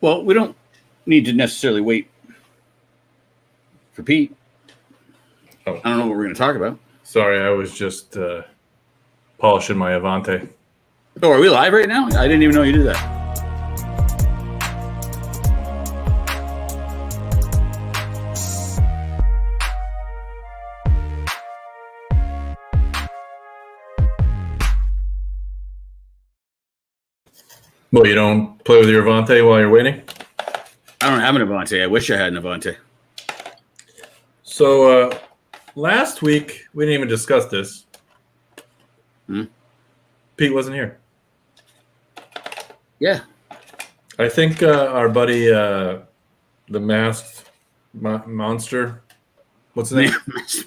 Well, we don't need to necessarily wait for Pete. Oh. I don't know what we're going to talk about. Sorry, I was just polishing my Avante. Oh, are we live right now? I didn't even know you did that. Well, you don't play with your Avante while you're waiting? I don't have an Avante. I wish I had an Avante. So last week, we didn't even discuss this. Pete wasn't here. Yeah. I think our buddy, the masked monster, what's his name?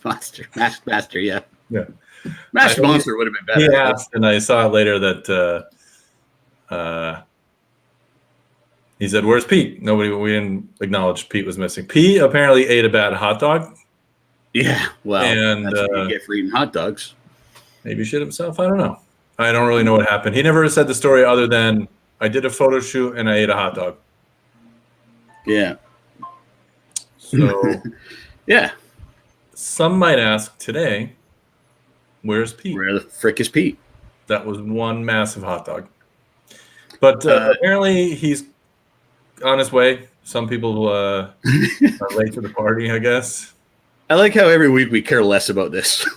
Masked Master, yeah. Yeah. Masked Monster would have been better. He asked, and I saw it later that he said, "Where's Pete?" We didn't acknowledge Pete was missing. Pete apparently ate a bad hot dog. Yeah, well, and that's what you get for eating hot dogs. Maybe shit himself. I don't know. I don't really know what happened. He never said the story other than I did a photo shoot and I ate a hot dog. Yeah. So, yeah. Some might ask today, where's Pete? Where the frick is Pete? That was one massive hot dog. But apparently he's on his way. Some people are late to the party, I guess. I like how every week we care less about this.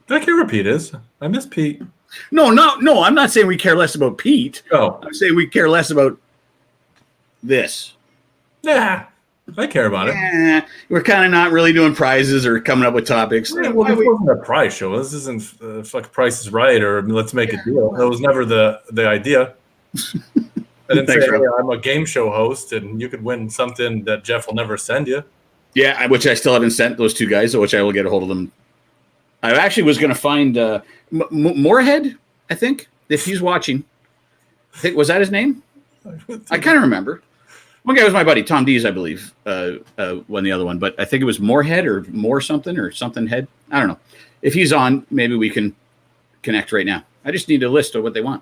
I care where Pete is. I miss Pete. No, I'm not saying we care less about Pete. Oh. I'm saying we care less about this. Nah, I care about it. We're kind of not really doing prizes or coming up with topics. Yeah, well, this wasn't a prize show. This isn't fucking Price is Right or Let's Make a Deal. That was never the idea. I didn't say, hey, I'm a game show host and you could win something that Jeff will never send you. Yeah, which I still haven't sent those two guys, which I will get a hold of them. I actually was going to find Moorhead, I think, if he's watching. Was that his name? I kind of remember. One guy was my buddy, Tom Dees, I believe, won the other one. But I think it was Moorhead or something head. I don't know. If he's on, maybe we can connect right now. I just need a list of what they want.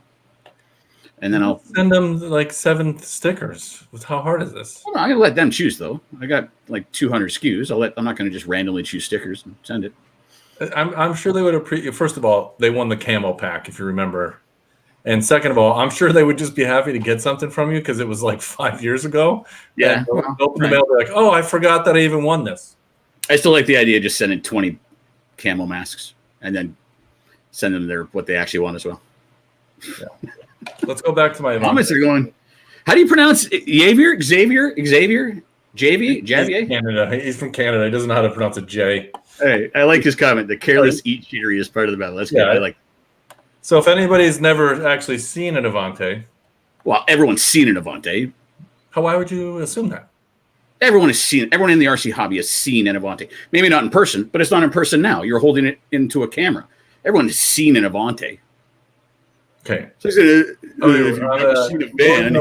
And then I'll send them like 7 stickers. How hard is this? Well, I'm going to let them choose, though. I got like 200 SKUs. I'm not going to just randomly choose stickers and send it. I'm sure they would appreciate. First of all, they won the camo pack, if you remember. And second of all, I'm sure they would just be happy to get something from you because it was like 5 years ago. Yeah. Open the mail, they're like, oh, I forgot that I even won this. I still like the idea of just sending 20 camo masks and then send them what they actually want as well. Yeah. Let's go back to my comments are going. How do you pronounce Xavier? Javier? Canada. He's from Canada. He doesn't know how to pronounce a J. Hey, I like his comment. The careless eat cheatery is part of the battle. That's good. I like. So if anybody's never actually seen an Avante, well, everyone's seen an Avante. Why would you assume that? Everyone has seen. Everyone in the RC hobby has seen an Avante. Maybe not in person, but it's not in person now. You're holding it into a camera. Everyone has seen an Avante. Okay. So if you've never seen a van,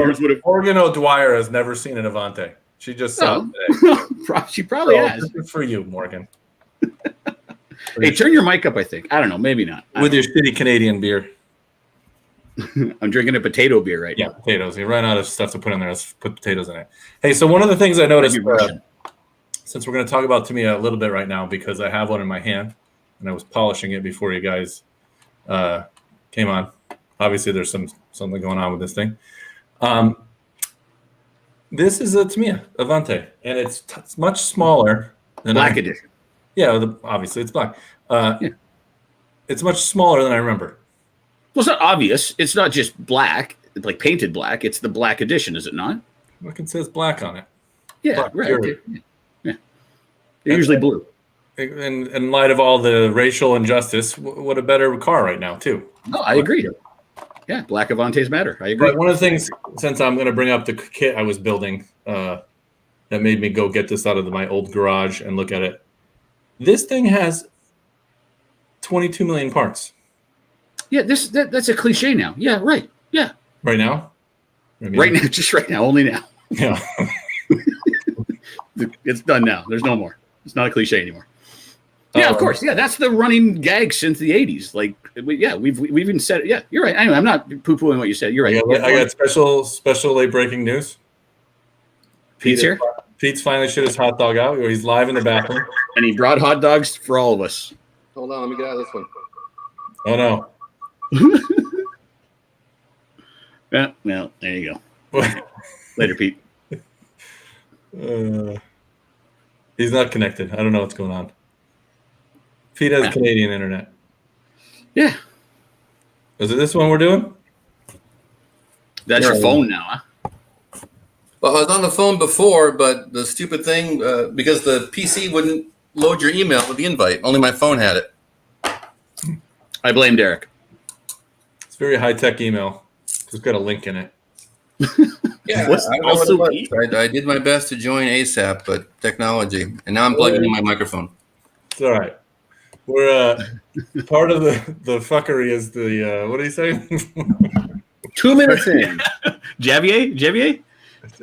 Morgan O'Dwyer has never seen an Avante. She just saw it today. She probably has. This is for you, Morgan. Hey, turn your mic up, I think. I don't know. Maybe not. With your shitty Canadian beer. I'm drinking a potato beer right now. Yeah, potatoes. You run out of stuff to put in there. Let's put potatoes in it. Hey, so one of the things I noticed, since we're going to talk about Tamiya a little bit right now, because I have one in my hand, and I was polishing it before you guys came on. Obviously, there's something going on with this thing. This is a Tamiya Avante, and it's much smaller than Black edition. Yeah, obviously it's black. It's much smaller than I remember. Well, it's not obvious. It's not just black, like painted black. It's the black edition, is it not? Look, it says black on it. Yeah, black, right. Okay. Yeah. They're usually blue. In light of all the racial injustice, what a better car right now, too. No, I agree. Yeah, black Avantes matter. I agree. But one of the things, since I'm going to bring up the kit I was building, that made me go get this out of my old garage and look at it. This thing has 22 million parts. Yeah, that's a cliche now. Yeah, right. Yeah. Right now? Right now, just right now, only now. Yeah. It's done now. There's no more. It's not a cliche anymore. Yeah, of course. Yeah, that's the running gag since the 80s. Like, we've even said it. Yeah, you're right. Anyway, I'm not poo-pooing what you said. You're right. I got special late breaking news. Pete's here. Pete's finally shit his hot dog out. He's live in the bathroom. And he brought hot dogs for all of us. Hold on, let me get out of this one. Oh, no. Yeah, well, there you go. Later, Pete. He's not connected. I don't know what's going on. Pete has Canadian internet. Yeah. Is it this one we're doing? That's your phone now, huh? Well, I was on the phone before, but the stupid thing, because the PC wouldn't load your email with the invite. Only my phone had it. I blame Derek. It's very high-tech email. It's got a link in it. Yeah, I did my best to join ASAP, but technology. And now I'm plugging in my microphone. It's all right. We're part of the fuckery is the what do you say? 2 minutes in. Javier?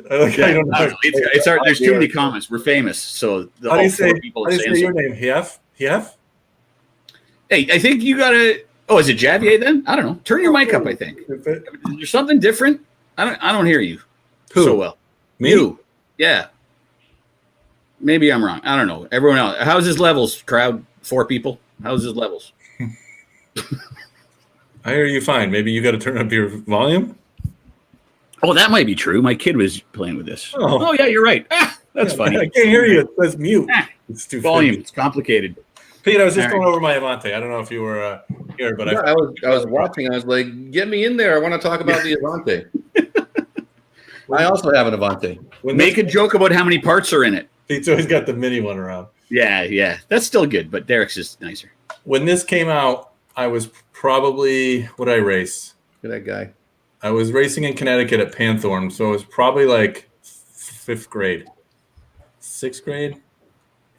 Okay, I don't know. It's our, there's too many comments. We're famous, so how do you say your name? Hief? Hey, I think you gotta. Oh, is it Javier then? I don't know. Turn your mic up. I think. Is there something different? I don't hear you so well. Me? You. Yeah. Maybe I'm wrong. I don't know. Everyone else. How's his levels, crowd? 4 people. How's his levels? I hear you fine. Maybe you got to turn up your volume. Oh, that might be true. My kid was playing with this. Oh yeah, you're right. That's funny. I can't hear you. It says mute. It's too volume. It's complicated. Pete, I was just going over my Avante. I don't know if you were here, but I was watching. I was like, "Get me in there! I want to talk about the Avante." I also have an Avante. Make a joke about how many parts are in it. Pete's always got the mini one around. Yeah, that's still good, but Derek's is nicer. When this came out, I was probably what did I race? Look at that guy. I was racing in Connecticut at Panthorn, so it was probably like 5th grade, 6th grade.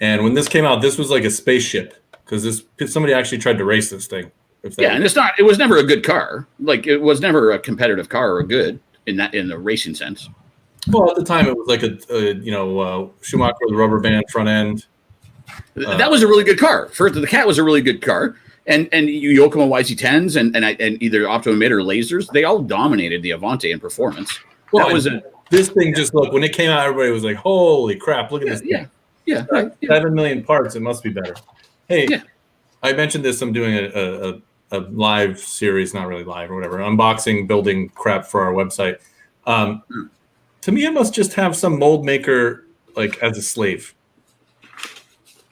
And when this came out, this was like a spaceship because somebody actually tried to race this thing. And it was never a good car. Like it was never a competitive car or good in the racing sense. Well, at the time it was like a Schumacher with a rubber band front end. That was a really good car. First, the Cat was a really good car. And Yokomo YC10s and either Optimum Mid or Lasers, they all dominated the Avante in performance. Well, this thing just look when it came out, everybody was like, "Holy crap! Look at this!" Yeah. 7 million parts. It must be better. Hey, I mentioned this. I'm doing a live series, not really live or whatever, unboxing, building crap for our website. Tamiya must just have some mold maker like as a slave.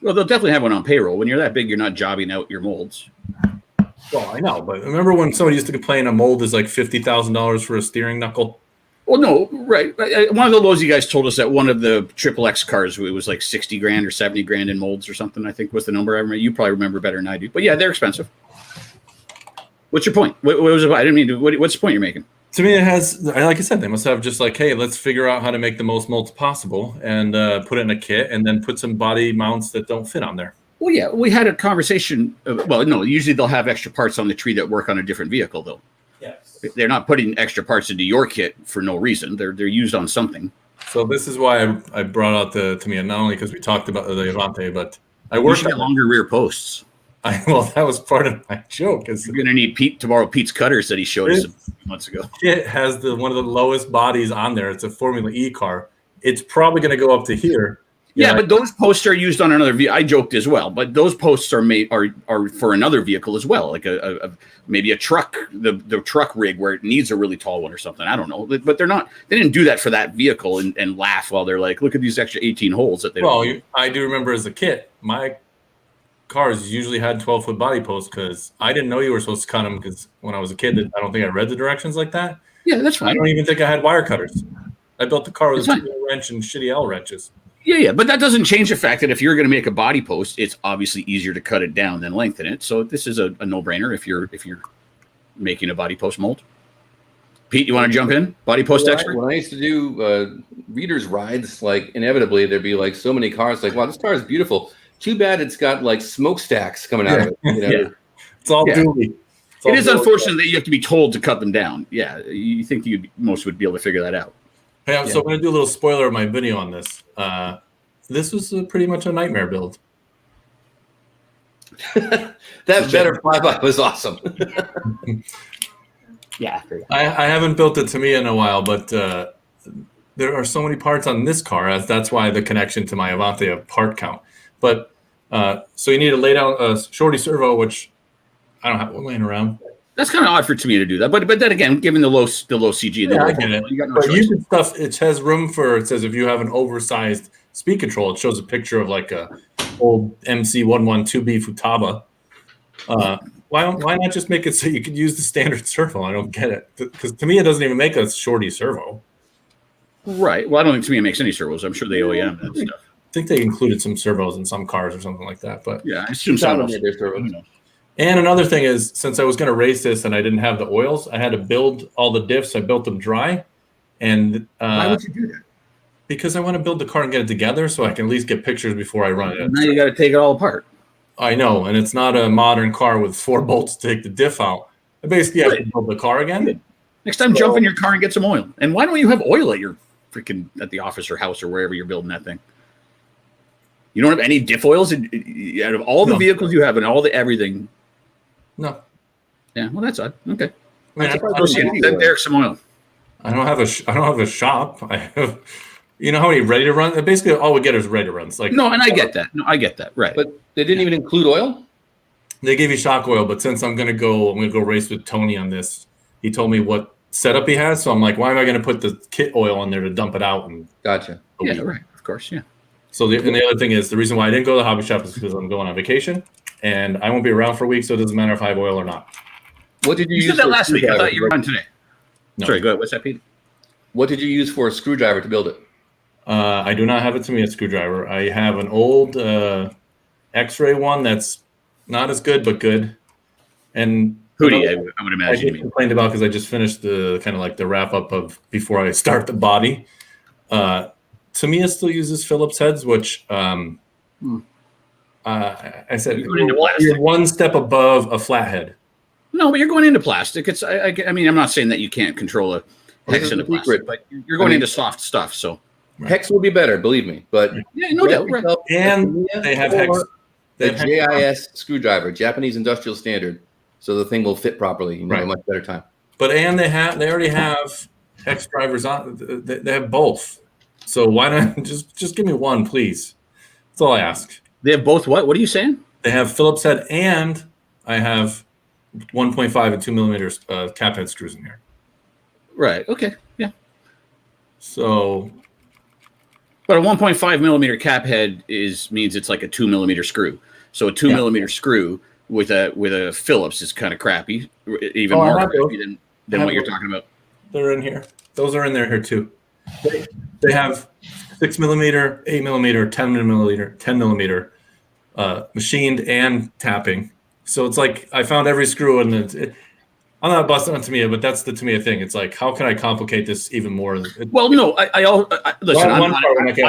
Well, they'll definitely have one on payroll. When you're that big, you're not jobbing out your molds. Well, I know, but remember when somebody used to complain a mold is like $50,000 for a steering knuckle? Well, no, right. One of the lows you guys told us that one of the XXX cars, it was like 60 grand or 70 grand in molds or something, I think was the number. I remember. You probably remember better than I do. But yeah, they're expensive. What's your point? What was it? I didn't mean to. What's the point you're making? To me, it has, like I said, they must have just like, hey, let's figure out how to make the most molds possible and put it in a kit and then put some body mounts that don't fit on there. Well, yeah, we had a conversation. Well, no, usually they'll have extra parts on the tree that work on a different vehicle, though. Yes. They're not putting extra parts into your kit for no reason. They're used on something. So this is why I brought out the Tamiya, not only because we talked about the Avante, but I worked on longer rear posts. Well, that was part of my joke. You're going to need Pete tomorrow. Pete's cutters that he showed us a few months ago. It has one of the lowest bodies on there. It's a Formula E car. It's probably going to go up to here. Yeah, but those posts are used on another vehicle. I joked as well, but those posts are made are for another vehicle as well, like maybe a truck, the truck rig where it needs a really tall one or something. I don't know, but they're not. They didn't do that for that vehicle and laugh while they're like, look at these extra 18 holes that they. Well, I do remember as a kid, my cars usually had 12-foot body posts because I didn't know you were supposed to cut them because when I was a kid, I don't think I read the directions like that. Yeah, that's fine. I don't even think I had wire cutters. I built the car with a wrench and shitty L wrenches. Yeah, but that doesn't change the fact that if you're going to make a body post, it's obviously easier to cut it down than lengthen it. So this is a no-brainer if you're making a body post mold. Pete, you want to jump in? Body post expert? When I used to do readers rides, like inevitably there'd be like so many cars, like, wow, this car is beautiful. Too bad it's got like smokestacks coming out of it. You know? Yeah. It's all dooley. It is unfortunate that you have to be told to cut them down. Yeah, you think most would be able to figure that out. Hey, so I'm going to do a little spoiler of my video on this. This was pretty much a nightmare build. That better flyby was awesome. Yeah. I haven't built a Tamiya in a while, but there are so many parts on this car. That's why the connection to my Avante of part count. But so you need to lay down a shorty servo, which I don't have one laying around. That's kind of odd for me to do that, but then again, given the low CG, I get it. You got no but choice. you can stuff. It has room for. It says if you have an oversized speed control, it shows a picture of like a old MC112B Futaba. Why not just make it so you could use the standard servo? I don't get it, because Tamiya doesn't even make a shorty servo. Right. Well, I don't think Tamiya makes any servos. I'm sure they OEM that stuff. I think they included some servos in some cars or something like that. But yeah, I assume some of their servos. And another thing is, since I was going to race this and I didn't have the oils, I had to build all the diffs. I built them dry. And why would you do that? Because I want to build the car and get it together so I can at least get pictures before I run it. Now you got to take it all apart. I know, and it's not a modern car with 4 bolts to take the diff out. I basically have to build the car again. Good. Next time, jump in your car and get some oil. And why don't you have oil at your at the office or house or wherever you're building that thing? You don't have any diff oils out of all the vehicles you have and all the everything. No. Yeah, well, that's odd. Okay. I mean, Send Derek some oil. I don't have a shop. I have, you know how many ready to run? Basically, all we get is ready to runs. Like no, and I get that. No, I get that. Right. But they didn't even include oil. They gave you shock oil, but since I'm gonna go race with Tony on this. He told me what setup he has, so I'm like, why am I going to put the kit oil in there to dump it out? And gotcha. Yeah, right. Of course, yeah. So the other thing is the reason why I didn't go to the hobby shop is because I'm going on vacation, and I won't be around for a week, so it doesn't matter if I have oil or not. What did you use? You said that last week. I thought you were on today. No. Sorry, go ahead. What's that, Pete? What did you use for a screwdriver to build it? I do not have a Tamiya screwdriver. I have an old X-ray one that's not as good, but good. And Hootie, I would imagine. I just complained about because I just finished the kind of like the wrap up of before I start the body. Tamiya still uses Phillips heads, which I said you're one step above a flathead. No, but you're going into plastic. It's I mean, I'm not saying that you can't control a hex into plastic, but you're going into soft stuff. So hex will be better, believe me. But yeah, no doubt. Right. And they have hex. The JIS screwdriver, Japanese Industrial Standard, so the thing will fit properly. You know, a much better time. But they already have hex drivers on. They have both. So why not just give me one, please? That's all I ask. They have both. What are you saying? They have Phillips head, and I have 1.5 and 2 millimeters cap head screws in here. Right. Okay. Yeah. So, but a 1.5 millimeter cap head means it's like a 2 millimeter screw. So a 2 millimeter screw with a Phillips is kind of crappy, even more crappy than what you're talking about. They're in here. Those are in there here too. They have 6 millimeter, 8 millimeter, 10 millimeter machined and tapping. So it's like I found every screw in it. I'm not busting on Tamiya, but that's the Tamiya thing. It's like, how can I complicate this even more? Well, no, I listen. I'm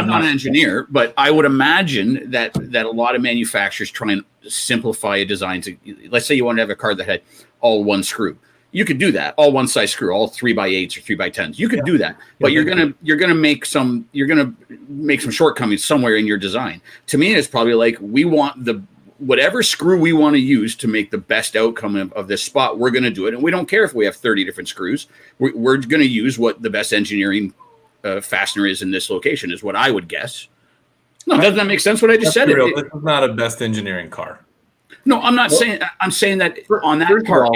not an engineer, but I would imagine that a lot of manufacturers try and simplify a design. Let's say you want to have a car that had all one screw. You could do that, all one size screw, all 3x8s or 3x10s. You could do that, but you're gonna make some shortcomings somewhere in your design. To me, it's probably like we want whatever screw we want to use to make the best outcome of this spot, we're going to do it. And we don't care if we have 30 different screws. We're going to use what the best engineering fastener is in this location, is what I would guess. No, doesn't that make sense what I just said? This is not a best engineering car. No, I'm not saying. I'm saying that on that part.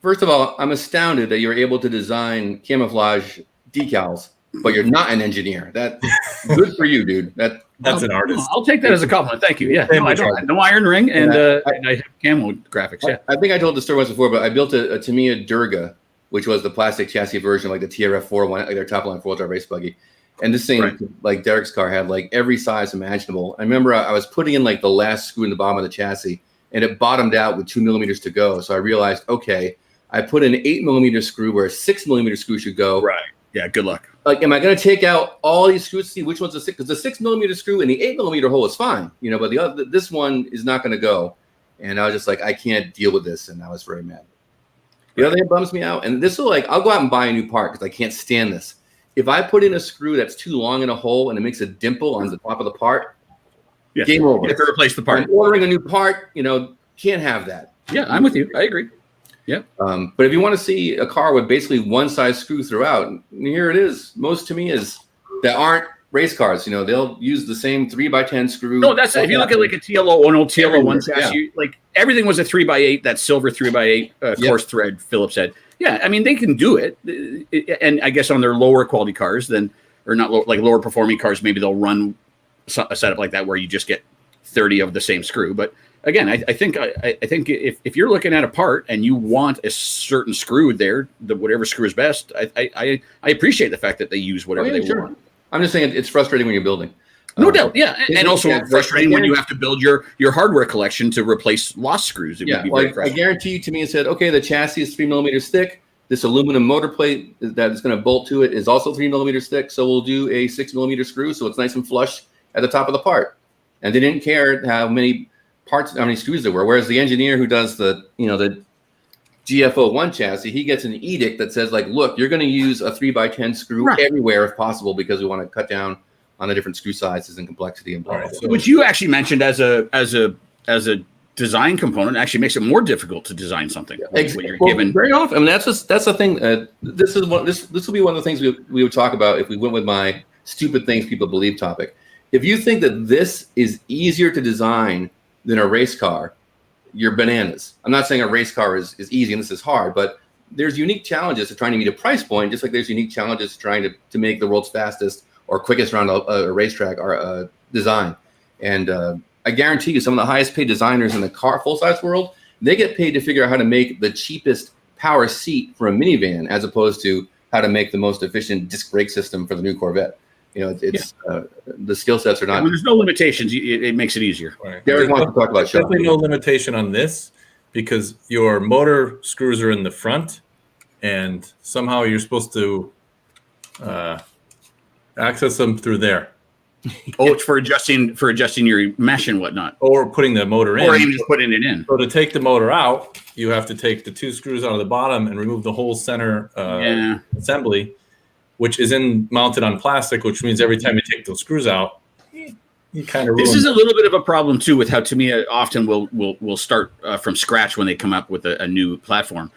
First of all, I'm astounded that you're able to design camouflage decals, but you're not an engineer. That's good for you, dude. That's an artist. I'll take that as a compliment. Thank you. Yeah, no, I don't. No iron ring, and I have camo graphics. Yeah, I think I told the story once before, but I built a Tamiya Durga, which was the plastic chassis version, like the TRF4 one, like their top line 4-wheel drive race buggy. And this thing, like Derek's car, had like every size imaginable. I remember I was putting in like the last screw in the bottom of the chassis, and it bottomed out with 2 millimeters to go. So I realized, okay, I put an 8 millimeter screw where a 6 millimeter screw should go. Right. Yeah. Good luck. Like, am I going to take out all these screws to see which one's the 6? Because the 6 millimeter screw and the 8 millimeter hole is fine, you know, but this one is not going to go. And I was just like, I can't deal with this, and I was very mad. The other thing that bums me out, and this will I'll go out and buy a new part because I can't stand this. If I put in a screw that's too long in a hole and it makes a dimple on the top of the part, Yeah. Game over. You have to replace the part. Ordering a new part, can't have that. Yeah, I'm with you. I agree. Yeah. But if you want to see a car with basically one size screw throughout, here it is. Most Tamiyas that aren't race cars, they'll use the same 3x10 screw. No, that's if you look at like a TLO, an old TLO one chassis, like everything was a 3x8, that silver 3x8 coarse thread Phillips head. Yeah, I mean they can do it, and I guess on their lower quality cars, or not like lower performing cars, maybe they'll run a setup like that where you just get 30 of the same screw. But again, I think if you're looking at a part and you want a certain screw there, whatever screw is best, I appreciate the fact that they use whatever they want. I'm just saying it's frustrating when you're building. No doubt, yeah, and also frustrating when you have to build your hardware collection to replace lost screws. It would be very frustrating. I guarantee you, Tamiya said, okay, the chassis is 3 millimeters thick. This aluminum motor plate that is going to bolt to it is also 3 millimeters thick. So we'll do a 6 millimeter screw, so it's nice and flush at the top of the part. And they didn't care how many screws there were. Whereas the engineer who does the GF01 chassis, he gets an edict that says, like, look, you're going to use a 3x10 screw everywhere if possible because we want to cut down on the different screw sizes and complexity and blah, blah, blah. Which you actually mentioned as a design component actually makes it more difficult to design something. When you're given very often. I mean, that's the thing. This will be one of the things we would talk about if we went with my stupid things people believe topic. If you think that this is easier to design than a race car, you're bananas. I'm not saying a race car is easy and this is hard, but there's unique challenges to trying to meet a price point, just like there's unique challenges to trying to make the world's fastest or quickest around a racetrack or design. And I guarantee you some of the highest paid designers in the car full-size world, they get paid to figure out how to make the cheapest power seat for a minivan as opposed to how to make the most efficient disc brake system for the new Corvette. The skill sets are not. When there's no limitations, it makes it easier. Right. Derek wants to talk about shocks. Definitely no limitation on this because your motor screws are in the front, and somehow you're supposed to access them through there. Oh, it's for adjusting your mesh and whatnot, or putting the motor in, or even just putting it in. So to take the motor out, you have to take the 2 screws out of the bottom and remove the whole center assembly, which is mounted on plastic, which means every time you take those screws out, you kind of. This is a little bit of a problem too with how Tamiya often will start from scratch when they come up with a new platform.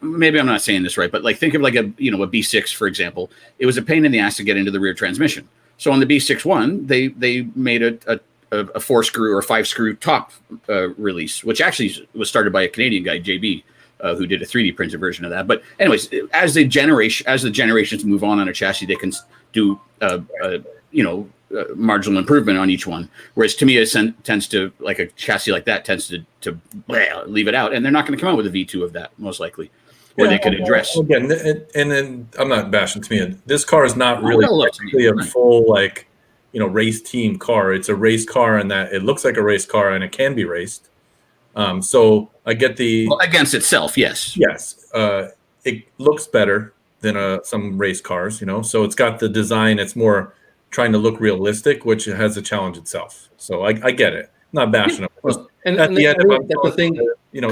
Maybe I'm not saying this right, but like think of like a B6 for example. It was a pain in the ass to get into the rear transmission. So on the B61, they made a 4-screw or 5-screw top release, which actually was started by a Canadian guy, JB. Who did a 3D printed version of that. But anyways, as the generations move on a chassis, they can do marginal improvement on each one. Whereas Tamiya tends to, like a chassis like that, tends to leave it out, and they're not going to come out with a V2 of that most likely, where they could address. Again, and then I'm not bashing Tamiya. This car is not really a full race team car. It's a race car in that it looks like a race car and it can be raced. So I get against itself, yes. It looks better than some race cars, So it's got the design. It's more trying to look realistic, which has a challenge itself. So I get it. I'm not bashing it. And at the end, that's the thing.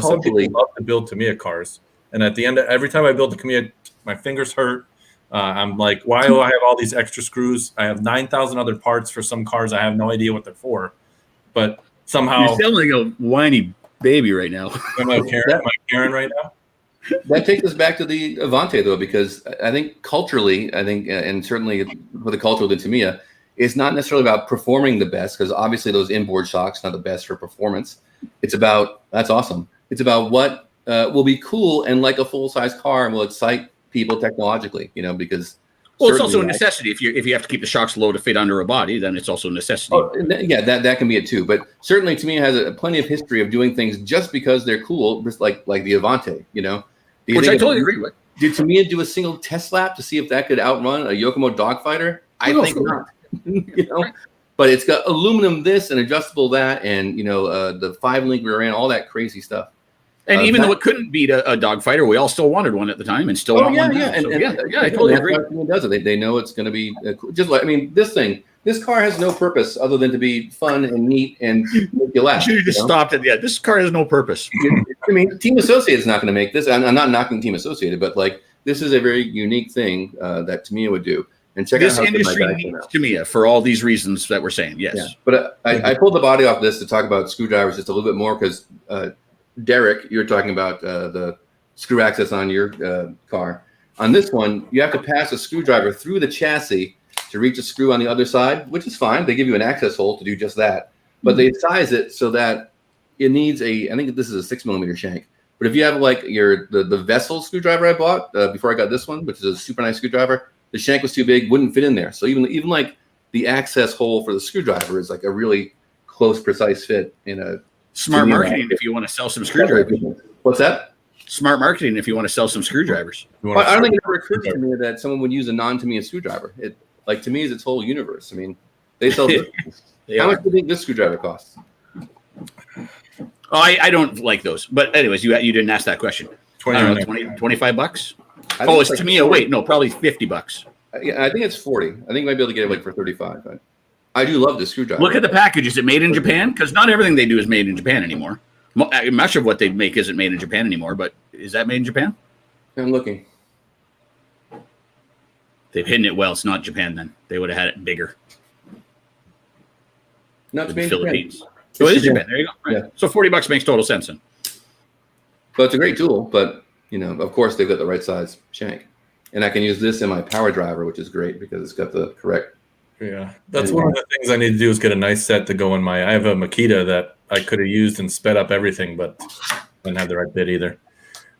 Some people love to build Tamiya cars, and at the end, every time I build the Tamiya, my fingers hurt. I'm like, why do I have all these extra screws? I have 9,000 other parts for some cars. I have no idea what they're for, but somehow you're sounding like a whiny baby right now. Am I Karen right now? That takes us back to the Avante, though, because I think culturally, and certainly for the culture of the Tamiya, it's not necessarily about performing the best, because obviously those inboard shocks are not the best for performance. It's about, that's awesome. It's about what will be cool and like a full-size car and will excite people technologically, because well, it's also a necessity. If you have to keep the shocks low to fit under a body, then it's also a necessity. Oh, yeah, that can be it too. But certainly, Tamiya has plenty of history of doing things just because they're cool, just like the Avante, Which I totally agree with. Did Tamiya do a single test lap to see if that could outrun a Yokomo dogfighter? I think not. But it's got aluminum this and adjustable that, and the 5-link rear end, all that crazy stuff. And even though it couldn't beat a dogfighter, we all still wanted one at the time, and still want one now. I totally agree. Does it? They know it's going to be just like this car has no purpose other than to be fun and neat and make you laugh. You should have just stopped it. Yeah, this car has no purpose. Team Associated is not going to make this. I'm not knocking Team Associated, but this is a very unique thing that Tamiya would do. and check this out how good my industry guy came needs out. Tamiya for all these reasons that we're saying. Yes. Yeah. But I pulled the body off this to talk about screwdrivers just a little bit more because Derek, you were talking about the screw access on your car. On this one, you have to pass a screwdriver through the chassis to reach a screw on the other side, which is fine. They give you an access hole to do just that. But they size it so that it needs I think this is a 6mm shank. But if you have like the vessel screwdriver I bought before I got this one, which is a super nice screwdriver, the shank was too big, wouldn't fit in there. So even like the access hole for the screwdriver is like a really close, precise fit in a smart marketing if you want to sell some screwdrivers. What's that? Smart marketing if you want to sell some screwdrivers. Well, I don't think it ever occurred to me that someone would use a non-Tamiya screwdriver. Like to me, is its whole universe. I mean, they sell. How much do you think this screwdriver costs? Oh, I don't like those. But anyways, you didn't ask that question. I don't know, 20, $25? Oh, it's like Tamiya. Wait, no, probably $50. Yeah, I think it's 40. I think you might be able to get it like for 35. But I do love this screwdriver. Look at the package. Is it made in Japan? Because not everything they do is made in Japan anymore. Much of what they make isn't made in Japan anymore, but is that made in Japan? I'm looking. They've hidden it well. It's not Japan then. They would have had it bigger. Not The Philippines. Japan. Oh, it is Japan. There you go. Right. Yeah. So $40 makes total sense then. But it's a great tool. But of course, they've got the right size shank, and I can use this in my power driver, which is great because it's got the correct. Yeah, that's one of the things I need to do is get a nice set to go in my. I have a Makita that I could have used and sped up everything, but didn't have the right bit either.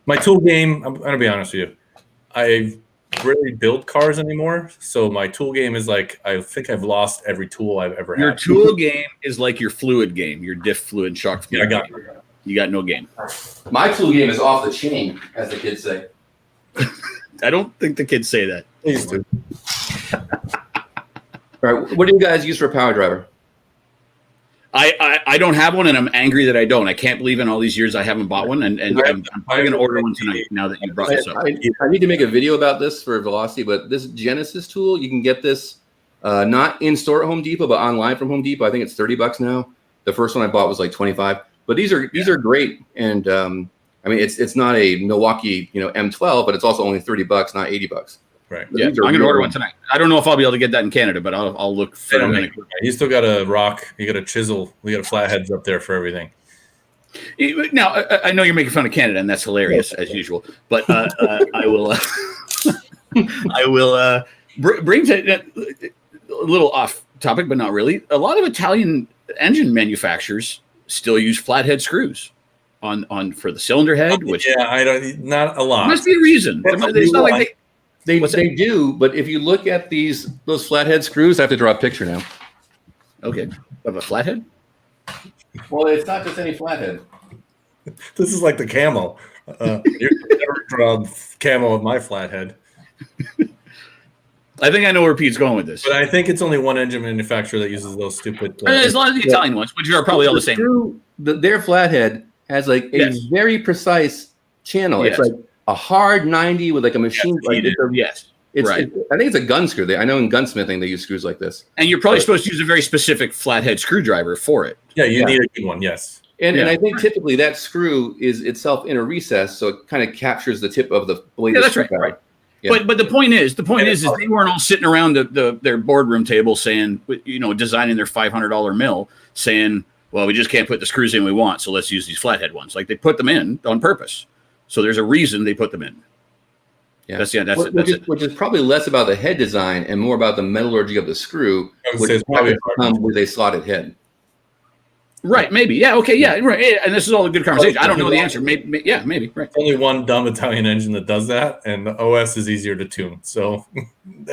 My tool game, I'm gonna be honest with you, I rarely build cars anymore, so my tool game is like I think I've lost every tool I've ever had. Your tool game is like your fluid game, your diff fluid, shock fluid. Yeah, You got no game. My tool game is off the chain, as the kids say. I don't think the kids say that. They used to. All right, what do you guys use for a power driver? I don't have one, and I'm angry that I don't. I can't believe in all these years I haven't bought one, and I'm probably going to order one tonight now that you brought this up. I need to make a video about this for Velocity, but this Genesis tool, you can get this not in store at Home Depot, but online from Home Depot. I think it's $30 now. The first one I bought was like 25. But these are great, and I mean it's not a Milwaukee M12, but it's also only $30, not $80. Right. Yeah, I'm going to order one tonight. I don't know if I'll be able to get that in Canada, but I'll look for them. You still got a rock. You got a chisel. We got a flatheads up there for everything. Now, I know you're making fun of Canada, and that's hilarious as usual. But I will, bring to a little off topic, but not really. A lot of Italian engine manufacturers still use flathead screws on for the cylinder head. Which not a lot. Must be a reason. It's not like they do, but if you look at those flathead screws, I have to draw a picture now. Okay, of a flathead. Well, it's not just any flathead. This is like the camo. You're never draw camo of my flathead. I think I know where Pete's going with this. But I think it's only one engine manufacturer that uses those stupid. There's a lot of the Italian ones, which are probably all the same. Their flathead has like a very precise channel. Yes. It's like a hard 90 with like a machine. Yes. Right. I think it's a gun screw. I know in gunsmithing they use screws like this. And you're probably supposed to use a very specific flathead screwdriver for it. Yeah, you need a good one. Yes. And I think typically that screw is itself in a recess, so it kind of captures the tip of the blade. Yeah, that's right. Yeah. But the point is they weren't all sitting around their boardroom table saying, designing their $500 mill, saying, well, we just can't put the screws in we want, so let's use these flathead ones. Like they put them in on purpose. So there's a reason they put them in. Yeah, which is probably less about the head design and more about the metallurgy of the screw, which is probably come with a slotted head. Right, maybe. Yeah, okay, yeah, right. And this is all a good conversation. I don't know the answer. Maybe, right. Only one dumb Italian engine that does that, and the OS is easier to tune. So,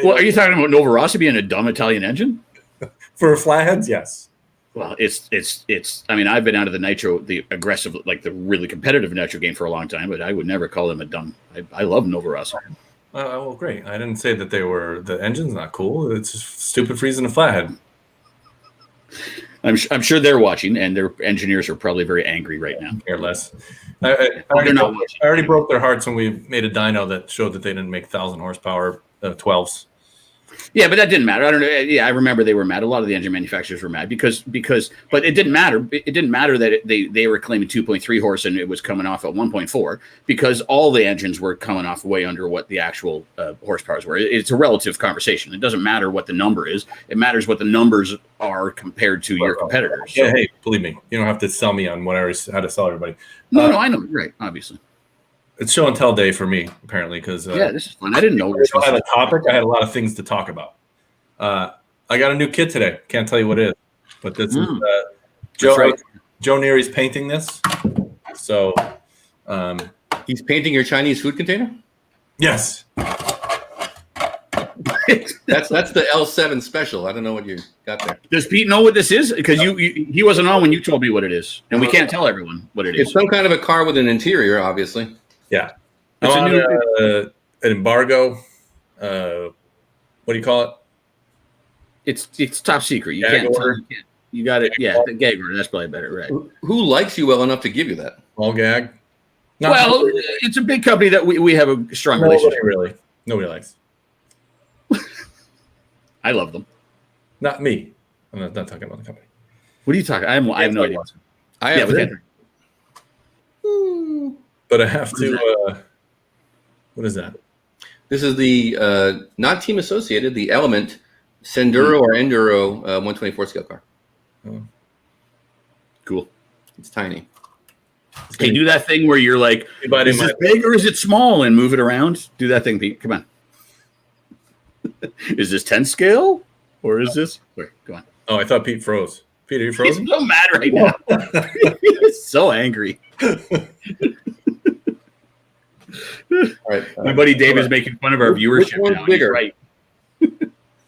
well, are you talking about Nova Rossi being a dumb Italian engine? For flatheads, yes. Well, it's. I mean, I've been out of the nitro, the aggressive, like the really competitive nitro game for a long time, but I would never call them a dumb. I love Nova Rossi. Well, great. I didn't say that the engine's not cool. It's just stupid freezing a flathead. I'm sure they're watching, and their engineers are probably very angry right now. Care less. I already broke their hearts when we made a dyno that showed that they didn't make 1,000 horsepower 12s. Yeah, but that didn't matter. I don't know. Yeah, I remember they were mad. A lot of the engine manufacturers were mad because, but it didn't matter. It didn't matter that they were claiming 2.3 horse and it was coming off at 1.4 because all the engines were coming off way under what the actual horsepowers were. It's a relative conversation. It doesn't matter what the number is. It matters what the numbers are compared to your competitors. Yeah, hey, believe me, you don't have to sell me on what how to sell everybody. No, I know. Right, obviously. It's show and tell day for me, apparently, because this is fun. I didn't know. I had a topic. I had a lot of things to talk about. I got a new kit today. Can't tell you what it is, but this is Joe Neary's painting this. So he's painting your Chinese food container. Yes, that's the L7 special. I don't know what you got there. Does Pete know what this is? Because he wasn't on when you told me what it is, and we can't tell everyone what it is. It's some kind of a car with an interior, obviously. Yeah, it's an embargo. What do you call it? It's top secret. You can't tell. You got it. Yeah, the gag order. That's probably better, right? Who likes you well enough to give you that? All gag. Well, it's a big company that we have a strong relationship. Really, nobody likes. I love them. Not me. I'm not talking about the company. What are you talking? I have no idea. But I have to. What is that? This is the not team associated. The Element Senduro or Enduro 124 scale car. Oh. Cool. It's tiny. Hey, do that thing where you're like, is it big or is it small? And move it around. Do that thing, Pete. Come on. Is this 10 scale or is this? Wait, go on. Oh, I thought Pete froze. Pete, are you frozen? He's so mad right now. He's so angry. All right, my buddy Dave is making fun of our viewership now. Bigger, right?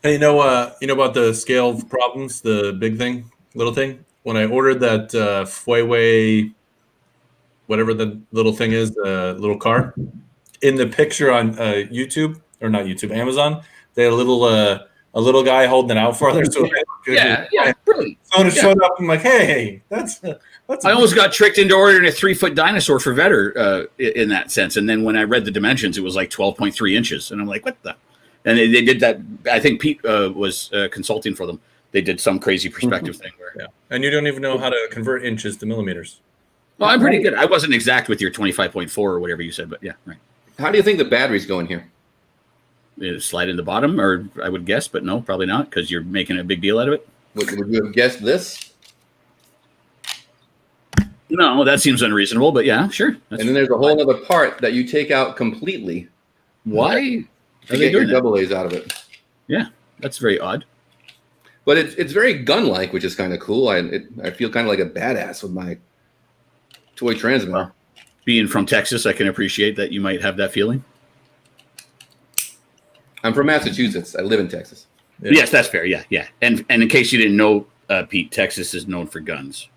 Hey, you know about the scale problems, the big thing, little thing. When I ordered that Fueway, whatever the little thing is, little car, in the picture on YouTube or not YouTube, Amazon, they had a little guy holding it out farther. So yeah, brilliant. So when it showed up, I'm like, hey, that's. I almost got tricked into ordering a 3-foot dinosaur for Vetter in that sense. And then when I read the dimensions, it was like 12.3 inches. And I'm like, what the? And they did that. I think Pete was consulting for them. They did some crazy perspective thing. Yeah. And you don't even know how to convert inches to millimeters. Well, I'm pretty good. I wasn't exact with your 25.4 or whatever you said, but yeah, right. How do you think the battery's going here? Slide in the bottom, or I would guess, but no, probably not, because you're making a big deal out of it. Would you have guessed this? No, that seems unreasonable, but yeah, sure. And then there's a whole other part that you take out completely. Why? To get your double A's out of it. Yeah, that's very odd. But it's very gun-like, which is kind of cool. I feel kind of like a badass with my toy transmitter. Well, being from Texas, I can appreciate that you might have that feeling. I'm from Massachusetts. I live in Texas. Yeah. Yes, that's fair. Yeah. And in case you didn't know, Pete, Texas is known for guns.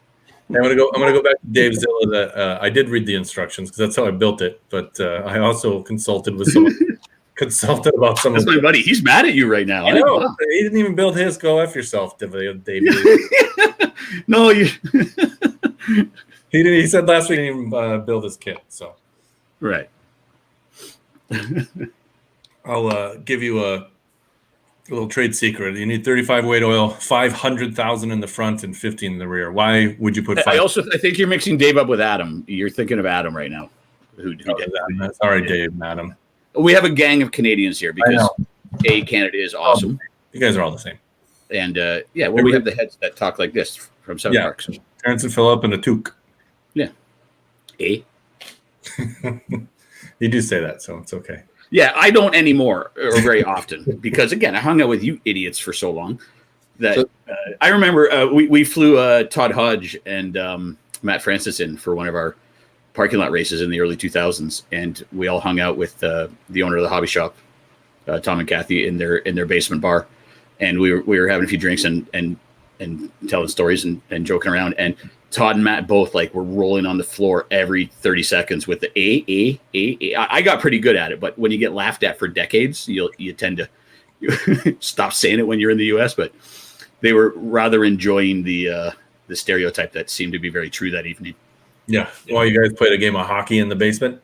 I'm gonna go back to Dave Zilla. That I did read the instructions because that's how I built it. But I also consulted with someone. Consulted about some. That's my buddy. He's mad at you right now. I know. Wow. He didn't even build his. Go F yourself, David. No, you. He didn't. He said last week he didn't even build his kit. So. Right. I'll give you a little trade secret. You need 35 weight oil, 500,000 in the front and 15 in the rear. Why would you put? I think you're mixing Dave up with Adam. You're thinking of Adam right now. Who did that? Sorry, Dave, Adam. We have a gang of Canadians here because Canada is awesome. You guys are all the same. And we have the heads that talk like this from South Park. So. Terrence and Phillip and a toque. Yeah. You do say that, so it's okay. Yeah, I don't anymore or very often because, again, I hung out with you idiots for so long that I remember we flew Todd Hodge and Matt Francis in for one of our parking lot races in the early 2000s, and we all hung out with the owner of the hobby shop, Tom and Kathy, in their basement bar, and we were having a few drinks and telling stories and joking around, and Todd and Matt both were rolling on the floor every 30 seconds with the A. I got pretty good at it, but when you get laughed at for decades, you tend to stop saying it when you're in the U.S. But they were rather enjoying the stereotype that seemed to be very true that evening. Yeah. Well, you guys played a game of hockey in the basement?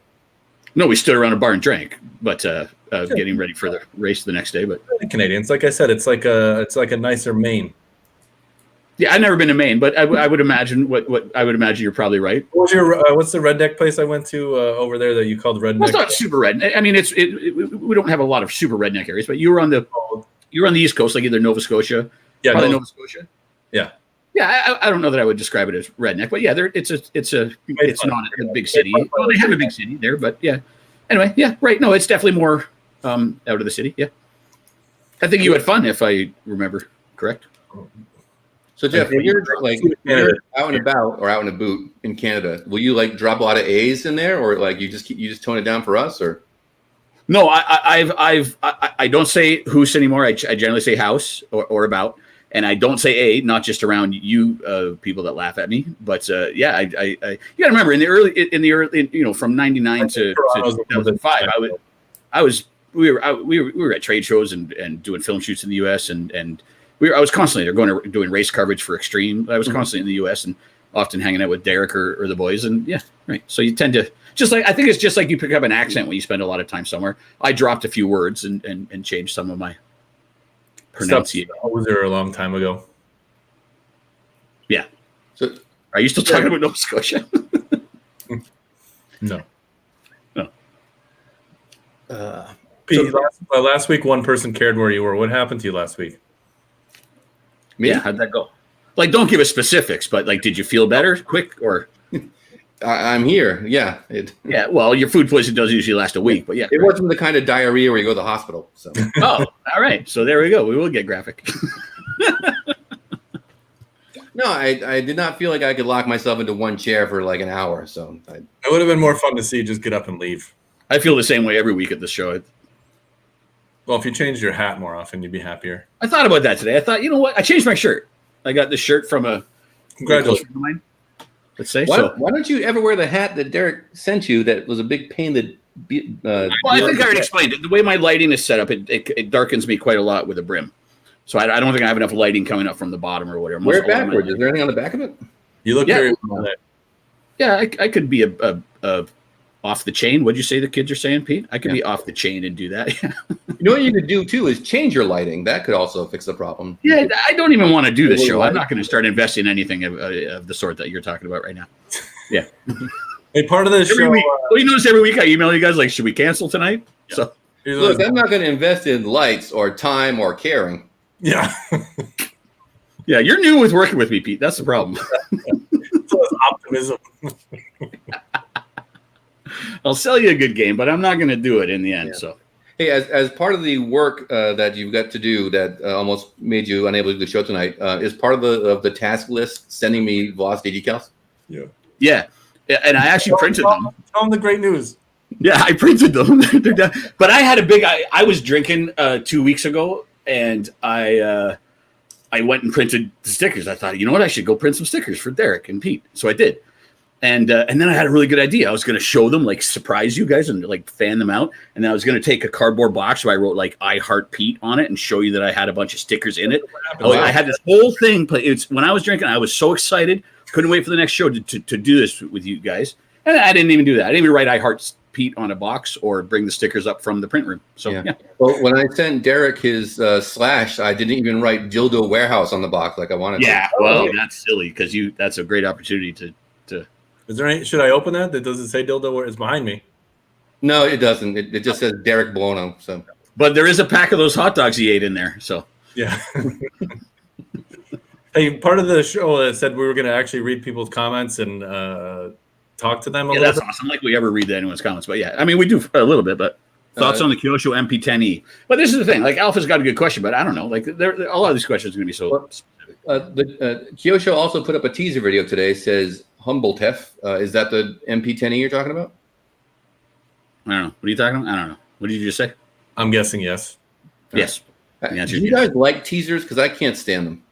No, we stood around a bar and drank, but getting ready for the race the next day. But Canadians, like I said, it's like a nicer Maine. Yeah, I've never been to Maine, but I would imagine I would imagine you're probably right. What was your what's the redneck place I went to over there that you called redneck? Well, it's not super redneck. I mean, we don't have a lot of super redneck areas, but you were on the East Coast, like either Nova Scotia, probably Nova Scotia. Yeah, yeah. I don't know that I would describe it as redneck, but yeah, it's not a big city. Well, they have a big city there, but yeah. Anyway, yeah, right. No, it's definitely more out of the city. Yeah, I think you had fun if I remember correct. So Jeff, when you're like out and about or out in a boot in Canada, will you like drop a lot of A's in there, or like you just tone it down for us, or? No, I don't say hoose anymore. I generally say house or about, and I don't say a, not just around you people that laugh at me, but yeah, you got to remember in the early from '99 to 2005, we were at trade shows and doing film shoots in the U.S. and I was constantly there doing race coverage for Extreme. I was constantly in the U.S. and often hanging out with Derek or the boys. And yeah, right. So you tend to I think it's just like you pick up an accent when you spend a lot of time somewhere. I dropped a few words and changed some of my pronunciation. That was there a long time ago. Yeah. So are you still talking about Nova Scotia? No. No. Pete, last week one person cared where you were. What happened to you last week? Me? Yeah, how'd that go? Like, don't give us specifics, but like, did you feel better quick or? I'm here. Yeah. Yeah. Well, your food poisoning does usually last a week, but yeah. It wasn't the kind of diarrhea where you go to the hospital. So. Oh, all right. So there we go. We will get graphic. No, I did not feel like I could lock myself into one chair for like an hour. So it would have been more fun to see you just get up and leave. I feel the same way every week at the show. Well, if you changed your hat more often, you'd be happier. I thought about that today. I thought, you know what? I changed my shirt. I got this shirt from a congratulations. Of mine. Let's say why don't you ever wear the hat that Derek sent you that was a big pain that well, I think I already explained it. The way my lighting is set up, it darkens me quite a lot with a brim. So I don't think I have enough lighting coming up from the bottom or whatever. Wear it backwards. Is there anything on the back of it? You look very Yeah, I could be a off the chain. What'd you say the kids are saying, Pete? I could be off the chain and do that. You know what you could do too is change your lighting. That could also fix the problem. Yeah, I don't even want to do this show. I'm not going to start investing in anything of the sort that you're talking about right now. Yeah. Hey, part of this show. Well, you notice every week I email you guys like, should we cancel tonight? Yeah. So look, I'm not going to invest in lights or time or caring. Yeah. Yeah, you're new with working with me, Pete. That's the problem. Optimism. I'll sell you a good game, but I'm not going to do it in the end. Yeah. So, hey, as part of the work that you've got to do that almost made you unable to do the show tonight, is part of the task list sending me velocity decals? Yeah, and I actually printed them. Tell them the great news. Yeah, I printed them. They're done. But I had a big. I was drinking 2 weeks ago, and I went and printed the stickers. I thought, you know what, I should go print some stickers for Derek and Pete. So I did. And then I had a really good idea. I was going to show them, like surprise you guys and like fan them out. And then I was going to take a cardboard box where I wrote like I Heart Pete on it and show you that I had a bunch of stickers in it. I had this whole thing. It's when I was drinking, I was so excited. Couldn't wait for the next show to do this with you guys. And I didn't even do that. I didn't even write I Heart Pete on a box or bring the stickers up from the print room. So, yeah. Well, when I sent Derek his slash, I didn't even write Dildo Warehouse on the box like I wanted to. Yeah, well, that's silly because that's a great opportunity to. Is there any? Should I open that? Does it say dildo? Where it's behind me? No, it doesn't. It just says Derek Buono. So, but there is a pack of those hot dogs he ate in there. So, yeah. Hey, part of the show that said we were going to actually read people's comments and talk to them. That's awesome. Like we ever read anyone's comments, but yeah, I mean we do a little bit. But thoughts on the Kyosho MP10E? But this is the thing. Like Alpha's got a good question, but I don't know. Like a lot of these questions are going to be so. The Kyosho also put up a teaser video today. Says. Humble Tef. Is that the MP10E you're talking about? I don't know. What are you talking about? I don't know. What did you just say? I'm guessing yes. Yes. Do you guys like teasers? Because I can't stand them.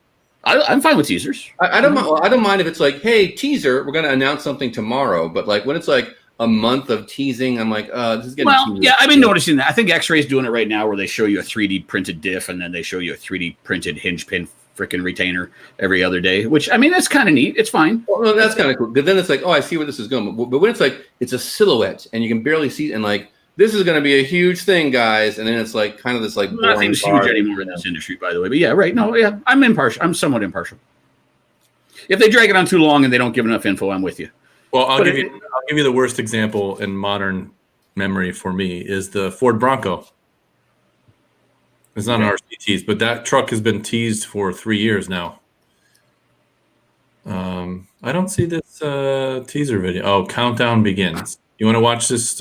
I'm fine with teasers. I don't mind if it's like, hey, teaser, we're going to announce something tomorrow. But like when it's like a month of teasing, I'm like, this is getting. Well, yeah, I've been noticing that. I think X-Ray's doing it right now, where they show you a 3D printed diff, and then they show you a 3D printed hinge pin freaking retainer every other day, which I mean that's kind of neat. It's fine. Well, no, that's kind of cool. But then it's like, oh, I see where this is going. But when it's like it's a silhouette and you can barely see, and like this is going to be a huge thing, guys, and then it's like kind of this like nothing's huge anymore in this industry, by the way. But yeah, right. No, yeah, I'm impartial. I'm somewhat impartial. If they drag it on too long and they don't give enough info, I'm with you. Well, I'll give you the worst example in modern memory for me is the Ford Bronco. It's not an RC tease, but that truck has been teased for 3 years now. I don't see this teaser video. Oh, countdown begins. You want to watch this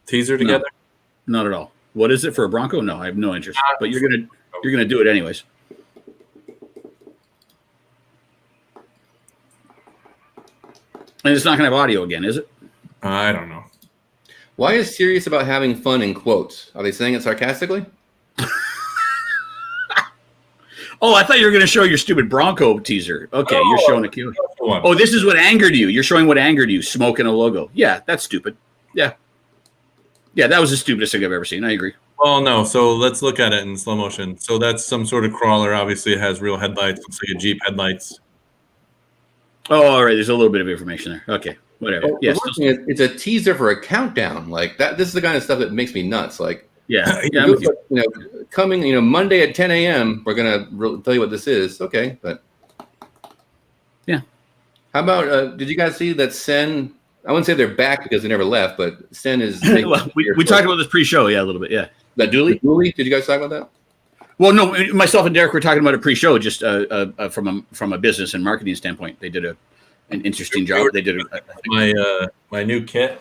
teaser together? No, not at all. What is it for a Bronco? No, I have no interest. But you're gonna do it anyways. And it's not gonna have audio again, is it? I don't know. Why is serious about having fun in quotes? Are they saying it sarcastically? Oh, I thought you were going to show your stupid Bronco teaser. Okay, you're showing a cue. Oh, this is what angered you. You're showing what angered you, smoking a logo. Yeah, that's stupid. Yeah. Yeah, that was the stupidest thing I've ever seen. I agree. Well, no, so let's look at it in slow motion. So that's some sort of crawler. Obviously, it has real headlights. Looks like a Jeep headlights. Oh, all right. There's a little bit of information there. Okay, whatever. Well, yes, it's a teaser for a countdown. Like that. This is the kind of stuff that makes me nuts. Like, yeah, coming, Monday at 10 a.m. We're gonna tell you what this is. Okay, but yeah. How about? Did you guys see that Sen? I wouldn't say they're back because they never left, but Sen is. Well, we talked about this pre-show, a little bit, yeah. That Dooley? Did you guys talk about that? Well, no, myself and Derek were talking about a pre-show, just from a business and marketing standpoint. They did an interesting job. They did my new kit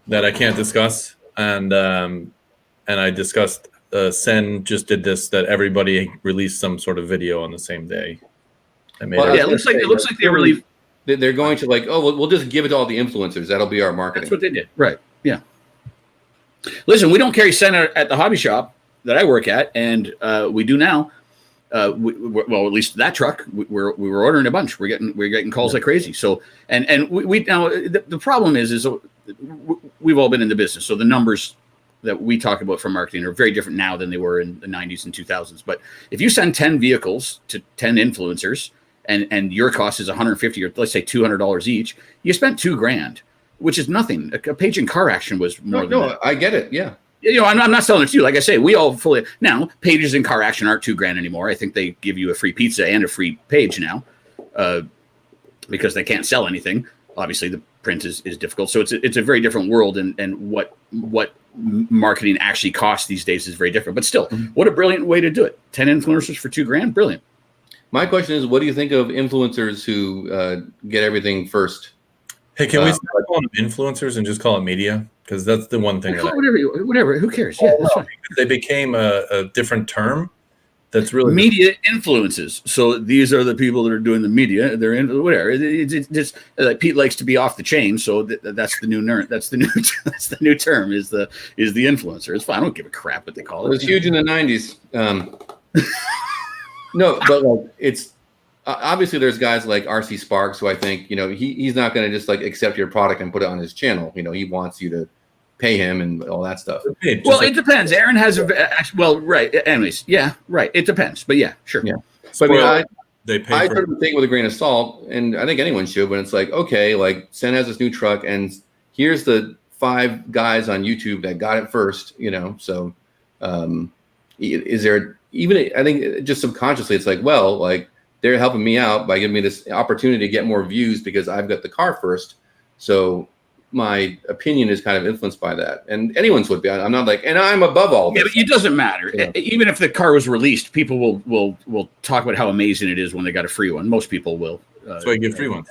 that I can't discuss, and I discussed. Sen just did this, that everybody released some sort of video on the same day. It looks like they really. They're going to we'll just give it to all the influencers. That'll be our marketing. That's what they did, right? Yeah. Listen, we don't carry Sen at the hobby shop that I work at, and we do now. Well, at least that truck, we were ordering a bunch. We're getting calls like crazy. So and we now the problem is we've all been in the business, so the numbers that we talk about for marketing are very different now than they were in the 90s and 2000s. But if you send 10 vehicles to 10 influencers and your cost is $150 or let's say $200 each, you spent $2,000, which is nothing. A page in Car Action was more than that. I get it. Yeah. I'm not selling it to you. Like I say, we all fully now pages in Car Action aren't $2,000 anymore. I think they give you a free pizza and a free page now because they can't sell anything. Obviously, the print is difficult. So it's a very different world, and what marketing actually costs these days is very different. But still, what a brilliant way to do it. 10 influencers for $2,000, brilliant. My question is, what do you think of influencers who get everything first? Hey, can we stop calling them influencers and just call it media? Because that's the one thing. Whatever. Who cares? Yeah, that's fine. They became a different term. That's really media influences. So these are the people that are doing the media. They're in whatever. It's just like Pete likes to be off the chain. So that's the new that's the new term is the influencer. It's fine. I don't give a crap what they call it. It was huge in the 90s. No, but it's obviously there's guys like RC Sparks who I think he's not going to just accept your product and put it on his channel. He wants you to pay him and all that stuff. Well, it depends. Aaron has right. Anyways, yeah, right. It depends, but yeah, sure. Yeah. So I sort of take it with a grain of salt, and I think anyone should. When it's okay, Sen has this new truck, and here's the 5 guys on YouTube that got it first. So is there even? I think just subconsciously, it's they're helping me out by giving me this opportunity to get more views because I've got the car first. So my opinion is kind of influenced by that, and anyone's would be. I'm not and I'm above all this. Yeah, but it doesn't matter. Yeah. Even if the car was released, people will talk about how amazing it is when they got a free one. Most people will. That's why you get free ones.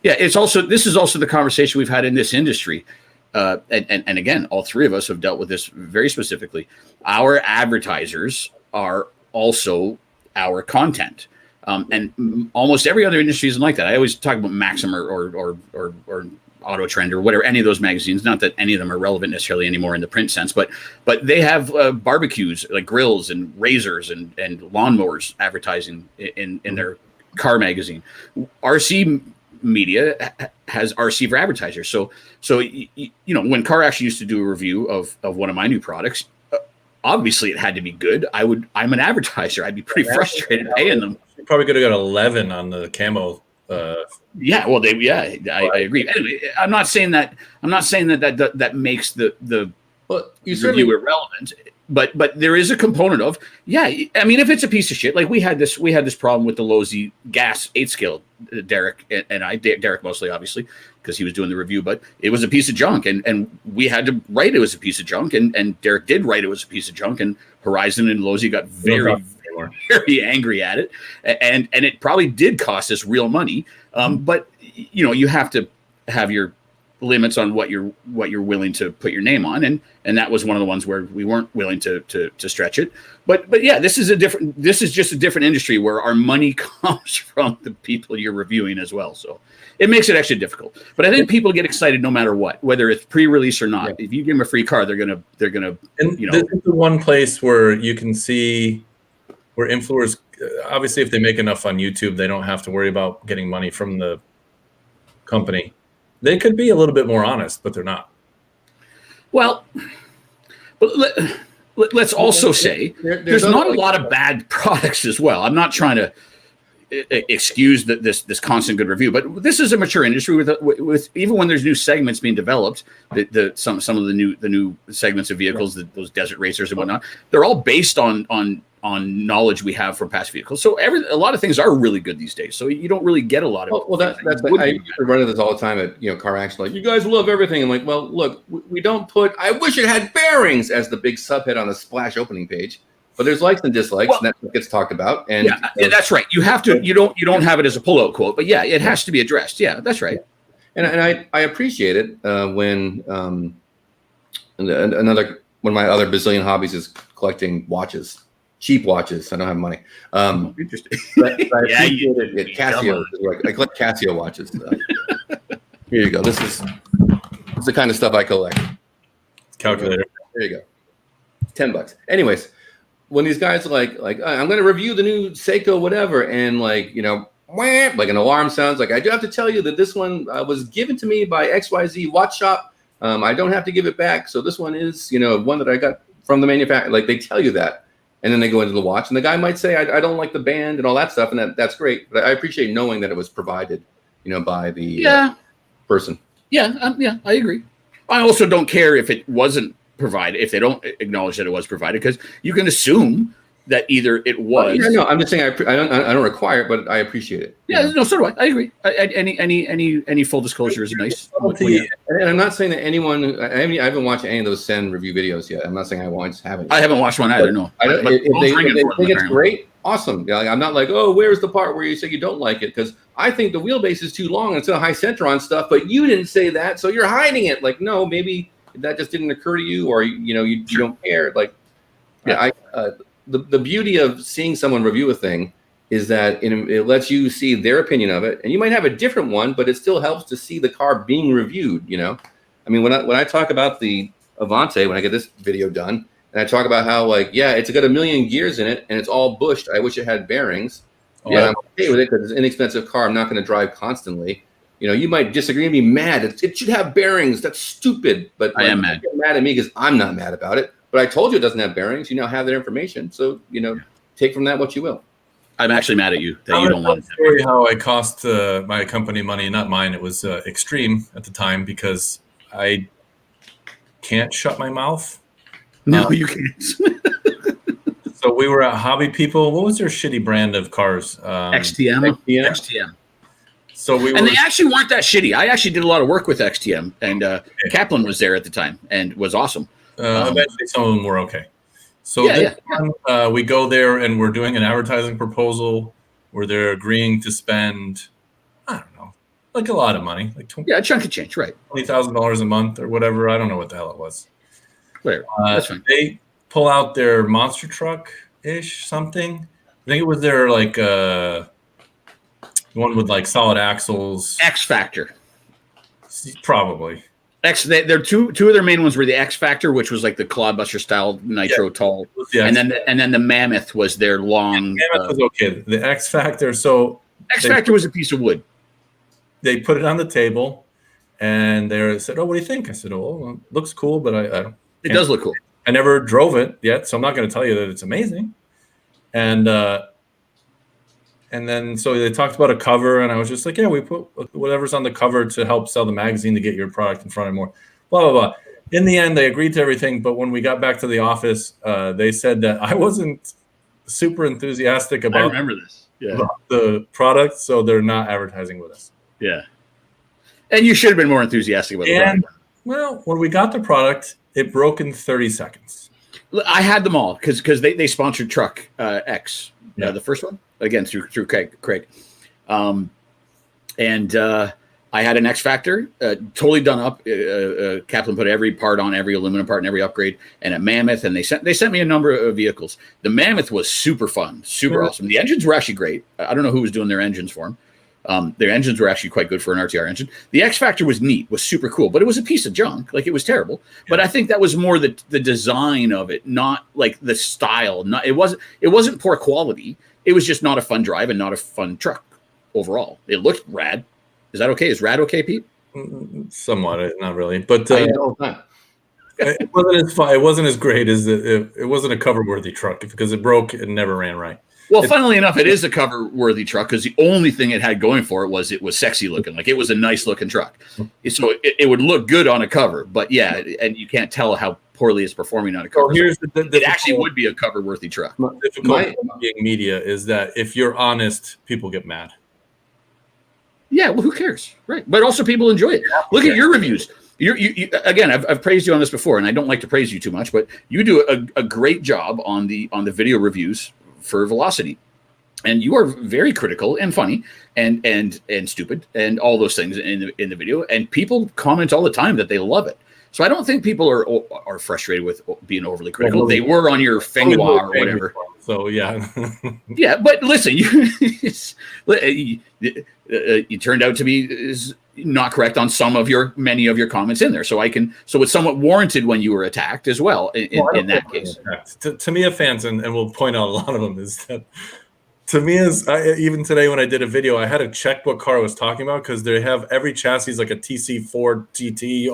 Yeah, this is also the conversation we've had in this industry, and again, all 3 of us have dealt with this very specifically. Our advertisers are also our content. And almost every other industry isn't like that. I always talk about Maxim or Auto Trend or whatever, any of those magazines. Not that any of them are relevant necessarily anymore in the print sense, but they have barbecues like grills and razors and lawnmowers advertising in their car magazine. RC Media has RC for advertisers. So when Car Action used to do a review of one of my new products, obviously it had to be good. I'm an advertiser. I'd be pretty frustrated paying them. You probably could have got 11 on the camo Yeah, well, I agree. Anyway, I'm not saying that that makes the Well, you review certainly irrelevant, but there is a component of, I mean, if it's a piece of shit, like we had this problem with the Lozi gas 8-scale, Derek and I, Derek mostly obviously because he was doing the review, but it was a piece of junk, and we had to write it was a piece of junk, and Derek did write it was a piece of junk, and Horizon and Lozi got very angry at it, and it probably did cost us real money. But you have to have your limits on what you're willing to put your name on, and that was one of the ones where we weren't willing to stretch it. But yeah, this is just a different industry where our money comes from the people you're reviewing as well. So it makes it extra difficult. But I think people get excited no matter what, whether it's pre-release or not. Yeah. If you give them a free car, they're gonna and this is the one place where you can see where influencers, obviously if they make enough on YouTube, they don't have to worry about getting money from the company. They could be a little bit more honest, but they're not. Well, but let's also say there's not a lot of bad products as well. I'm not trying to excuse this constant good review, but this is a mature industry with even when there's new segments being developed, some of the new segments of vehicles, those desert racers and whatnot, they're all based on knowledge we have from past vehicles. So a lot of things are really good these days. So you don't really get a lot of. Well, that's I run into this all the time at car action. Like, you guys love everything. I'm like, well, look, we don't put. I wish it had bearings as the big subhead on the splash opening page. But there's likes and dislikes, and that gets talked about. And yeah, that's right. You have to. You don't have it as a pullout quote, but yeah, it has to be addressed. Yeah, that's right. And I appreciate it when another one of my other bazillion hobbies is collecting watches. Cheap watches. I don't have money. Interesting. But I appreciate it at Casio. I collect Casio watches. Here you go. This is the kind of stuff I collect. Calculator. There you go. $10. Anyways, when these guys are like I'm going to review the new Seiko whatever, and like an alarm sounds, like, I do have to tell you that this one was given to me by XYZ Watch Shop. I don't have to give it back. So this one is one that I got from the manufacturer. Like, they tell you that. And then they go into the watch, and the guy might say, I don't like the band and all that stuff, and that's great. But I appreciate knowing that it was provided, by the person. Yeah, I agree. I also don't care if it wasn't provided, if they don't acknowledge that it was provided, because you can assume that either it was. No, I'm just saying I don't require it, but I appreciate it. Yeah, no, so do I. I agree. Any full disclosure is nice. And I'm not saying that anyone. I haven't watched any of those Sen review videos yet. I'm not saying I haven't. I haven't watched one either. No. If they think it's great, awesome. I'm not like, oh, where's the part where you say you don't like it? Because I think the wheelbase is too long and it's a high center on stuff, but you didn't say that, so you're hiding it. Like, no, maybe that just didn't occur to you, or you don't care. Like, the beauty of seeing someone review a thing is that it lets you see their opinion of it, and you might have a different one, but it still helps to see the car being reviewed. I mean, when I talk about the Avante, when I get this video done, and I talk about how it's got 1 million gears in it and it's all bushed. I wish it had bearings. And I'm okay with it because it's an inexpensive car. I'm not going to drive constantly. You might disagree and be mad. It should have bearings. That's stupid. But I am mad. You're mad at me because I'm not mad about it. But I told you it doesn't have bearings. You now have that information. So, take from that what you will. I'm actually mad at you that you don't want to tell you how I cost my company money, not mine. It was Extreme at the time because I can't shut my mouth. No, you can't. So we were at Hobby People. What was their shitty brand of cars? XTM. So and they actually weren't that shitty. I actually did a lot of work with XTM, and Kaplan was there at the time and was awesome. Eventually, some of them were okay. So we go there and we're doing an advertising proposal where they're agreeing to spend, I don't know, like a lot of money, like a chunk of change, right? $20,000 a month or whatever. I don't know what the hell it was. Clear. That's fine. They pull out their monster truck ish something. I think it was their one with solid axles. X Factor. Probably. They're two of their main ones were the X Factor, which was like the Clodbuster style nitro tall, and then the Mammoth was their long. Mammoth was okay. The X Factor. So X Factor was a piece of wood. They put it on the table, and they said, "Oh, what do you think?" I said, "Oh, well, it looks cool, but I don't." It does look cool. I never drove it yet, so I'm not going to tell you that it's amazing. And And then so they talked about a cover, and I was just like, yeah, we put whatever's on the cover to help sell the magazine to get your product in front of more, blah, blah, blah. In the end, they agreed to everything. But when we got back to the office, they said that I wasn't super enthusiastic about, I remember this. Yeah. about the product, so they're not advertising with us. Yeah. And you should have been more enthusiastic about the product. Well, when we got the product, it broke in 30 seconds. I had them all because they sponsored Truck X, the first one, again through Craig. I had an X Factor, totally done up. Kaplan put every part on, every aluminum part and every upgrade, and a Mammoth, and they sent me a number of vehicles. The Mammoth was super fun, super awesome. The engines were actually great. I don't know who was doing their engines for them. Their engines were actually quite good for an RTR engine. The X Factor was neat, was super cool, but it was a piece of junk. Like, it was terrible. Yeah. But I think that was more the design of it, not like the style. It wasn't poor quality. It was just not a fun drive and not a fun truck overall. It looked rad. Is that okay? Is rad okay, Pete? Somewhat, not really. But it wasn't as fun. It wasn't as great as it wasn't a cover-worthy truck because it broke and never ran right. Well, funnily enough, it is a cover-worthy truck because the only thing it had going for it was sexy looking. Like, it was a nice-looking truck. So it would look good on a cover. But, yeah, and you can't tell how poorly it's performing on a cover. Well, here's it actually would be a cover-worthy truck. The difficulty being media is that if you're honest, people get mad. Yeah, well, who cares? Right. But also people enjoy it. Look at your reviews. You again, I've praised you on this before, and I don't like to praise you too much, but you do a great job on the video reviews for Velocity. And you are very critical and funny and stupid and all those things in the video. And people comment all the time that they love it. So I don't think people are frustrated with being overly critical. They were on your Fenghua or whatever. So yeah, yeah. But listen, you turned out to be not correct on many of your comments in there. So it's somewhat warranted when you were attacked as well. In that case, Tamiya fans, and we'll point out a lot of them, is that Tamiya's. Even today when I did a video, I had to check what car I was talking about because they have every chassis like a TC4 GT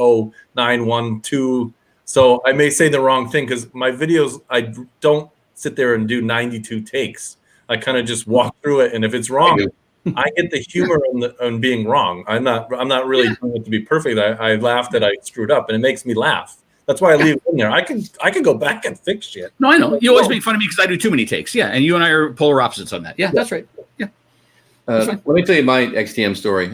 0912. So I may say the wrong thing because my videos, I don't sit there and do 92 takes. I kind of just walk through it, and if it's wrong, I get the humor on being wrong. I'm not really doing it to be perfect. I laugh that I screwed up, and it makes me laugh. That's why I leave it in there. I can go back and fix shit. No, I know. You always make fun of me because I do too many takes. Yeah, and you and I are polar opposites on that. Yeah, that's right. Yeah. Let me tell you my XTM story.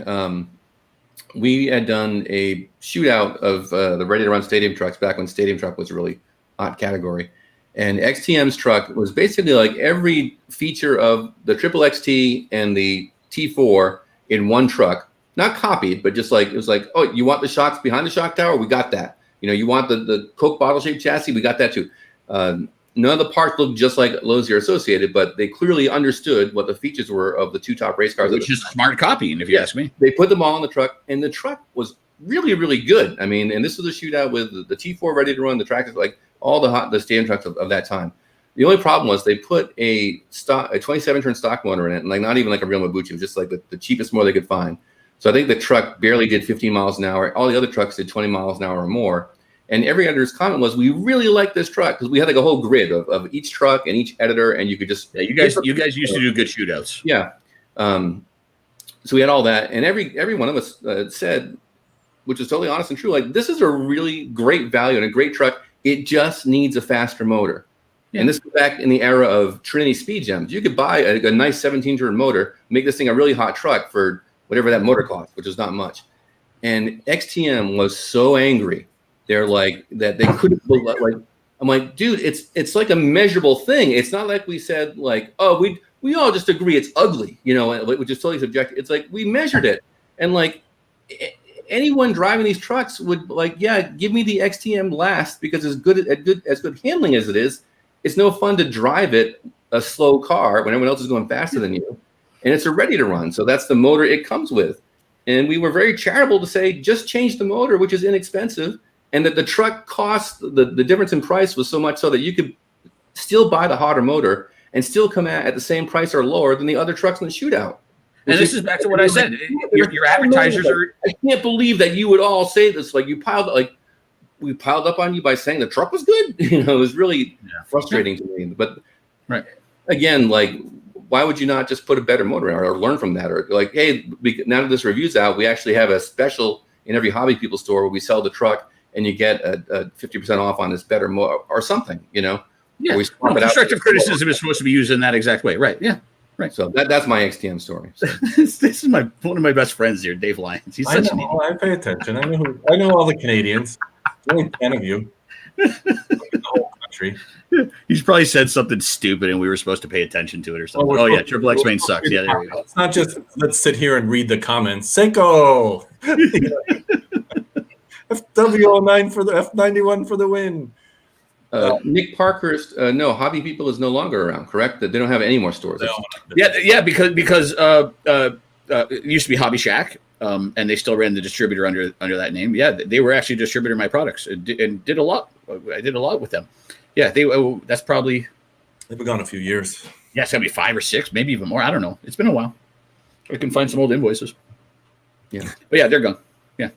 We had done a shootout of the ready-to-run stadium trucks back when stadium truck was a really hot category. And XTM's truck was basically like every feature of the Triple XT and the T4 in one truck, not copied, but just like, it was like, oh, you want the shocks behind the shock tower? We got that. You want the Coke bottle-shaped chassis? We got that too. None of the parts looked just like Lozier Associated, but they clearly understood what the features were of the two top race cars. Which is smart copying, if you ask me. They put them all in the truck, and the truck was really, really good. I mean, and this was a shootout with the T4 ready to run, the tractors, like all the stadium trucks of that time. The only problem was they put a 27-turn stock motor in it, and like not even like a real Mabuchi, it was just like the cheapest motor they could find. So I think the truck barely did 15 miles an hour. All the other trucks did 20 miles an hour or more. And every editor's comment was, we really like this truck, because we had like a whole grid of each truck and each editor, and you could just you guys used to do good shootouts. Yeah. So we had all that, and every one of us said, which is totally honest and true, like, this is a really great value and a great truck. It just needs a faster motor. Yeah. And this is back in the era of Trinity Speed Gems. You could buy a nice 17-turn motor, make this thing a really hot truck for whatever that motor cost, which is not much. And XTM was so angry. They're like that they couldn't like. I'm like, dude, it's like a measurable thing. It's not like we said like, oh, we all just agree it's ugly, which is totally subjective. It's like we measured it, and like anyone driving these trucks would like, yeah, give me the XTM last, because as good handling as it is, it's no fun to drive it a slow car when everyone else is going faster than you, and it's a ready to run. So that's the motor it comes with, and we were very charitable to say just change the motor, which is inexpensive. And that the truck cost, the difference in price was so much so that you could still buy the hotter motor and still come at the same price or lower than the other trucks in the shootout. And this is back to what I said. Your advertisers are. I can't believe that you would all say this. Like we piled up on you by saying the truck was good. It was really frustrating to me. But right. Again, like why would you not just put a better motor in or learn from that? Or like, hey, now that this review's out, we actually have a special in every Hobby People store where we sell the truck and you get a 50% off on this better motor or something, you know? Yeah. Constructive criticism is supposed to be used in that exact way. Right. Yeah. Right. So that's my XTM story. So. This is one of my best friends here, Dave Lyons. He's such I pay attention. I know all the Canadians. There's only 10 of you. The whole country. He's probably said something stupid and we were supposed to pay attention to it or something. Oh, yeah, Triple X Main sucks. Yeah, there we go. It's not just let's sit here and read the comments. Seiko! FW09 for the F91 for the win. Nick Parker's no, Hobby People is no longer around, correct? They don't have any more stores. No. Yeah, because it used to be Hobby Shack, and they still ran the distributor under that name. Yeah, they were actually distributing my products and did a lot. I did a lot with them. Yeah, that's probably they've been gone a few years. Yeah, it's gotta be 5 or 6, maybe even more. I don't know. It's been a while. I can find some old invoices. Yeah, but yeah, they're gone. Yeah.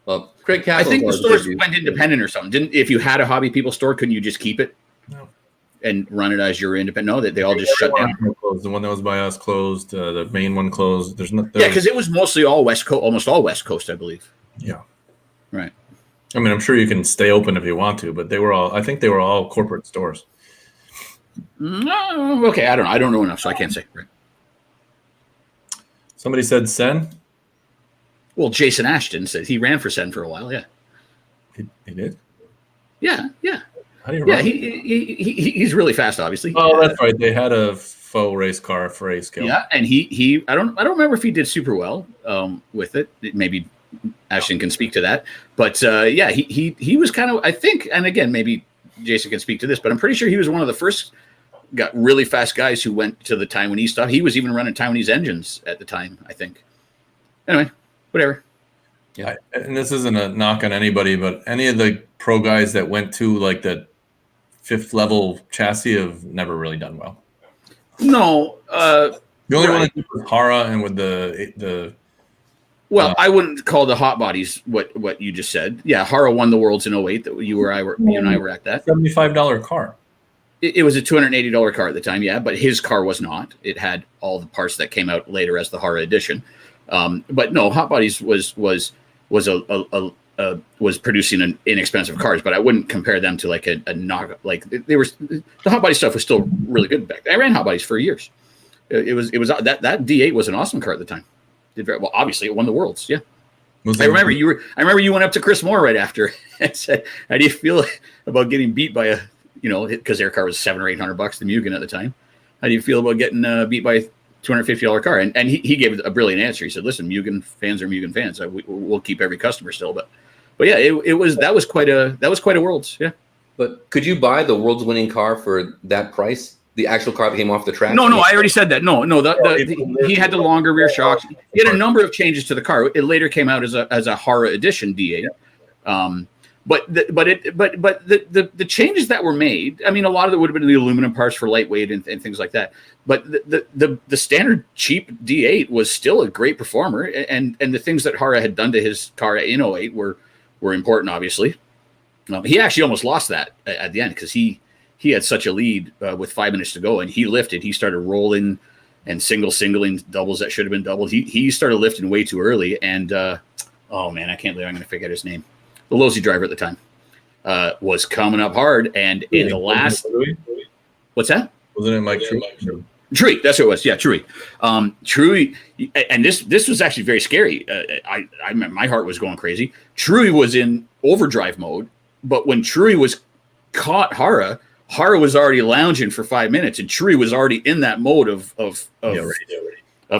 Well, Craig Capital. I think the stores went independent or something. If you had a Hobby People store, couldn't you just keep it? No. And run it as your independent? No, that they all just shut down. The one that was by us closed. The main one closed. Yeah, because it was mostly all West Coast, almost all West Coast, I believe. Yeah. Right. I mean, I'm sure you can stay open if you want to, but I think they were all corporate stores. No, okay, I don't know. I don't know enough, so I can't say. Right. Somebody said Sen. Well, Jason Ashton said he ran for Sen for a while. Yeah. He did. Yeah. How do you? Yeah, he's really fast, obviously. Oh, that's right. They had a faux race car for A scale. Yeah, and he I don't remember if he did super well with it. Maybe Ashton can speak to that, but yeah, he was kind of, I think, and again, maybe Jason can speak to this, but I'm pretty sure he was one of the first really fast guys who went to the Taiwanese stuff. He was even running Taiwanese engines at the time, I think. Anyway, whatever. Yeah, and this isn't a knock on anybody, but any of the pro guys that went to like the 5th level chassis have never really done well. No, the only one that did was Hara and with the. Well, I wouldn't call the hot bodies what you just said. Yeah, Hara won the Worlds in 08 that you and I were at that. $75 car. It was a $280 car at the time, yeah, but his car was not. It had all the parts that came out later as the Hara edition. But no, hot bodies was producing inexpensive cars, but I wouldn't compare them to like a knock. Like they were, the hot body stuff was still really good back then. I ran hot bodies for years. It was that D8 was an awesome car at the time. Did very well. Obviously, it won the Worlds. Yeah, I remember you went up to Chris Moore right after and said, "How do you feel about getting beat by because their car was $700 or $800 the Mugen at the time? How do you feel about getting beat by a $250 car?" And he gave a brilliant answer. He said, "Listen, Mugen fans are Mugen fans. We'll keep every customer still, but yeah, that was quite a Worlds. Yeah." But could you buy the Worlds winning car for that price? The actual car that came off the track? No, I already said that. No, he had the longer rear shocks. He had a number of changes to the car. It later came out as a Hara edition D8. But the changes that were made, I mean, a lot of it would have been the aluminum parts for lightweight and things like that. But the standard cheap D8 was still a great performer, and the things that Hara had done to his car in 08 were important, obviously. He actually almost lost that at the end because he had such a lead with 5 minutes to go, and he lifted. He started rolling and singling doubles that should have been doubled. He started lifting way too early, and oh man, I can't believe I'm going to forget his name. The Losi driver at the time was coming up hard, and in the last, what's that? Wasn't it Mike True? True, that's what it was. Yeah, True. True, and this was actually very scary. I my heart was going crazy. True was in overdrive mode, but when True was caught Hara was already lounging for 5 minutes, and True was already in that mode of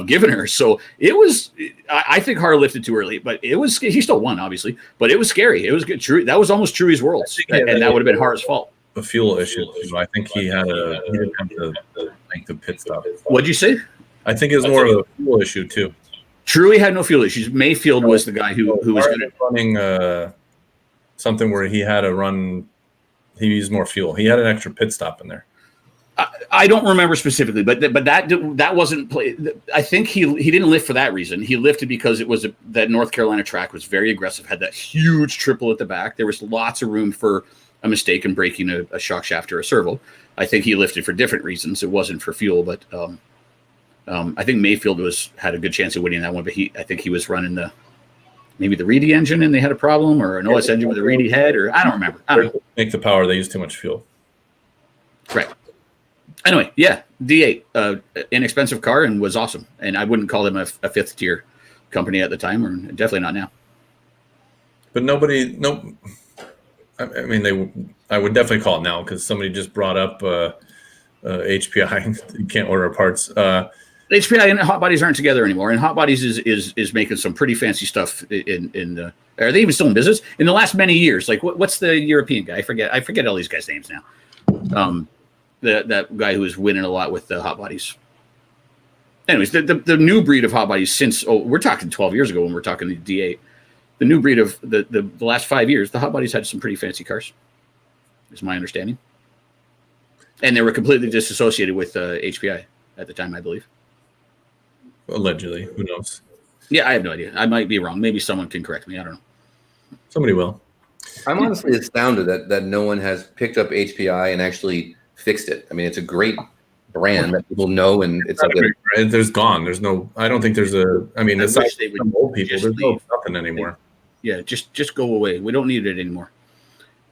giving her. So it was. I think Hara lifted too early, but it was. He still won, obviously, but it was scary. It was good. True, that was almost True's Worlds, and that would have been Hara's fault. A fuel issue. I think he didn't have to make the pit stop. What'd you say? I think it was more of a fuel issue too. Truly had no fuel issues. Mayfield was the guy who was good at running something where he had to run. He used more fuel. He had an extra pit stop in there. I don't remember specifically, but that wasn't play. I think he didn't lift for that reason. He lifted because it was that North Carolina track was very aggressive. Had that huge triple at the back. There was lots of room for a mistake in breaking a shock shaft or a servo. I think he lifted for different reasons. It wasn't for fuel, but I think Mayfield had a good chance of winning that one, but I think he was running maybe the Reedy engine and they had a problem, or an OS engine with a Reedy head, or I don't remember. I don't know. Make the power, they use too much fuel. Right. Anyway, yeah, D8, inexpensive car, and was awesome. And I wouldn't call them a fifth tier company at the time, or definitely not now. But I mean, I would definitely call it now because somebody just brought up HPI. You can't order parts. HPI and Hot Bodies aren't together anymore, and Hot Bodies is making some pretty fancy stuff. Are they even still in business? In the last many years, like what's the European guy? I forget all these guys' names now. That guy who was winning a lot with the Hot Bodies. Anyways, the new breed of Hot Bodies since we're talking 12 years ago when we're talking the D8. The new breed of the last 5 years, the Hot Bodies had some pretty fancy cars, is my understanding. And they were completely disassociated with HPI at the time, I believe. Allegedly, who knows? Yeah, I have no idea. I might be wrong. Maybe someone can correct me. I don't know. Somebody will. I'm honestly astounded that no one has picked up HPI and actually fixed it. I mean, it's a great brand that people know, and it's like there's gone. There's no. I don't think there's a. I mean, aside from old people, there's nothing anymore. Yeah, just go away. We don't need it anymore.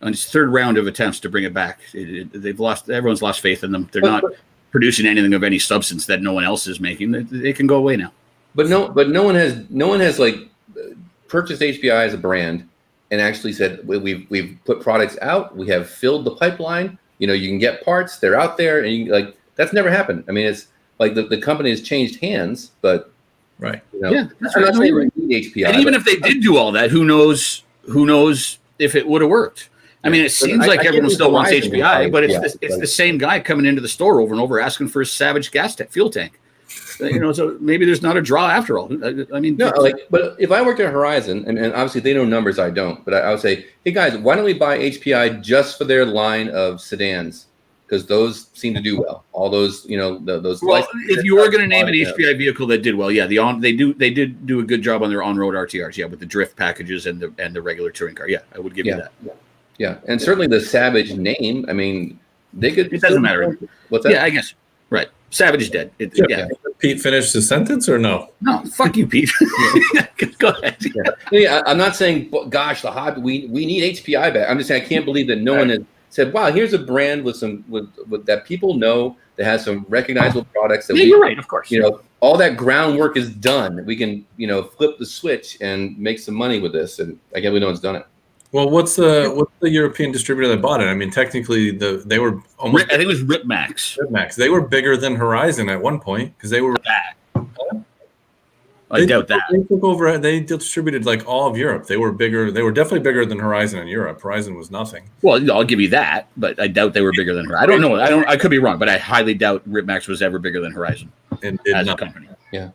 On its third round of attempts to bring it back, everyone's lost faith in them. They're not producing anything of any substance that no one else is making. They can go away now. But no one has like purchased HPI as a brand and actually said we've put products out. We have filled the pipeline. You know, you can get parts. They're out there, and that's never happened. I mean, it's like the company has changed hands, but right. You know, yeah, that's I'm right. not saying we need HPI. And even if they did do all that, who knows if it would have worked? I mean, it seems like everyone still wants HPI, but it's the same guy coming into the store over and over asking for a Savage fuel tank. So maybe there's not a draw after all. I mean, no, but if I worked at Horizon, and obviously they know numbers, I don't, but I would say, hey guys, why don't we buy HPI just for their line of sedans? Because those seem to do well. All those, those. Well, if you were going to name an HPI vehicle that did well, yeah, they did do a good job on their on-road RTRs, yeah, with the drift packages and the regular touring car. Yeah, I would give you that. Yeah, and certainly the Savage name. I mean, they could. It doesn't matter. What's that? Yeah, I guess. Right. Savage is dead. Yeah. Pete finished his sentence or no? No, fuck you, Pete. Go ahead. Yeah, I'm not saying, gosh, the hobby. We need HPI back. I'm just saying I can't believe that no one has said, wow, here's a brand with that people know that has some recognizable products. That you're right. Of course. All that groundwork is done. We can flip the switch and make some money with this. And again, no one's done it. Well, what's the European distributor that bought it? I mean, technically, they were almost. I think it was Ripmax. Ripmax. They were bigger than Horizon at one point because they were. I doubt that. They took over. They distributed like all of Europe. They were bigger. They were definitely bigger than Horizon in Europe. Horizon was nothing. Well, I'll give you that, but I doubt they were bigger than Horizon. I don't know. I could be wrong, but I highly doubt Ripmax was ever bigger than Horizon as a company. Yeah.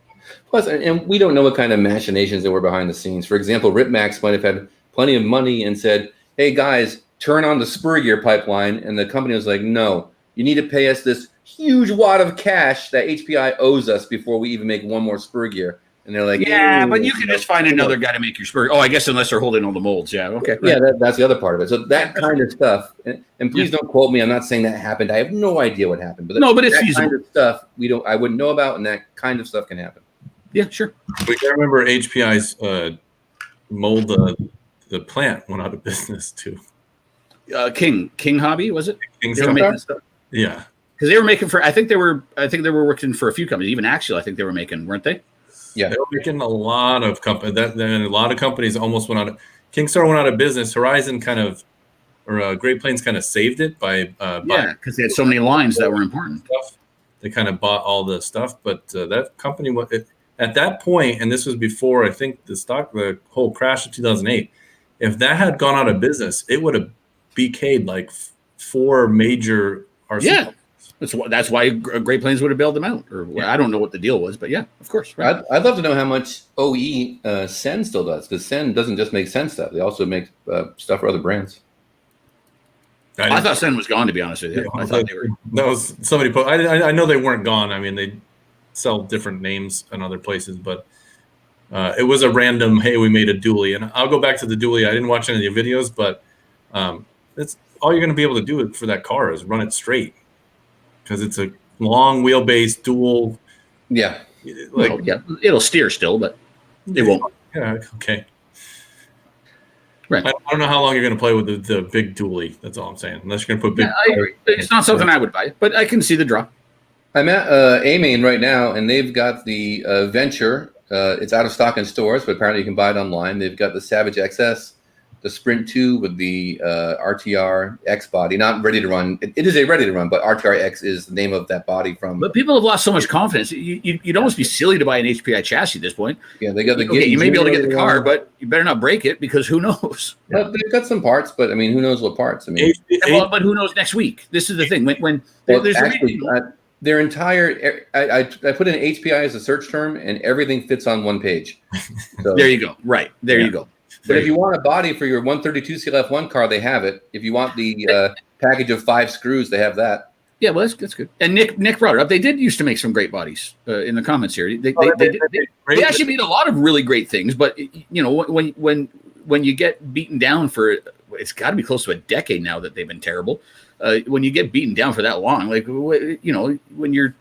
Plus, and we don't know what kind of machinations there were behind the scenes. For example, Ripmax might have had plenty of money and said, hey guys, turn on the spur gear pipeline, and the company was like, no, you need to pay us this huge wad of cash that HPI owes us before we even make one more spur gear. And they're like, yeah, but you can just find another guy to make your spur. Oh, I guess unless they're holding all the molds. Yeah, okay. Yeah, that's the other part of it. So that kind of stuff, and please don't quote me. I'm not saying that happened. I have no idea what happened. But but it's that feasible. kind of stuff I wouldn't know about, and that kind of stuff can happen. Yeah, sure. We can remember HPI's mold. The plant went out of business too. King Hobby, was it? King's they were making stuff. Yeah, because they were making for. I think they were working for a few companies. Even Axial, I think they were making, weren't they? Yeah, they were making a lot of companies. Then a lot of companies almost went out of. Kingstar went out of business. Horizon Great Plains kind of saved it by because they had so many lines that were important. Stuff. They kind of bought all the stuff, but that company at that point, and this was before I think the whole crash of 2008. If that had gone out of business, it would have BK'd like 4 major RC. Yeah, that's why Great Plains would have bailed them out. Or I don't know what the deal was, but yeah, of course. Right. I'd love to know how much OE Sen still does, because Sen doesn't just make Sen stuff; they also make stuff for other brands. I thought Sen was gone, to be honest with you. I thought they were. That was somebody put. I know they weren't gone. I mean, they sell different names in other places, but. It was a random, hey, we made a dually. And I'll go back to the dually. I didn't watch any of the videos, but that's all you're going to be able to do for that car is run it straight because it's a long wheelbase dual Yeah. Like, well, yeah, it'll steer still, but it won't. Yeah. Okay. Right. I don't know how long you're going to play with the big dually. That's all I'm saying. Unless you're going to put big. Yeah, I agree. It's not something I would buy, but I can see the draw. I'm at AMain right now, and they've got the Venture. It's out of stock in stores, but apparently you can buy it online. They've got the Savage XS, the Sprint 2 with the RTR X body. Not ready to run. It is a ready to run, but RTR X is the name of that body from. But people have lost so much confidence. You'd almost be silly to buy an HPI chassis at this point. Yeah, they got the. Okay, you may be able to get the car, but you better not break it because who knows? Well, they've got some parts, but I mean, who knows what parts? I mean, well, but who knows next week? This is the thing. When well, there's actually, their entire I put in HPI as a search term, and everything fits on one page. So, there you go. Right there, you go. But if you want a body for your 132 CLF1 car, they have it. If you want the package of 5 screws, they have that. Yeah, well, that's good. And Nick brought it up. They did used to make some great bodies in the comments here. They actually made a lot of really great things. But you know, when you get beaten down for, it's got to be close to a decade now that they've been terrible. When you get beaten down for that long, like you know, when your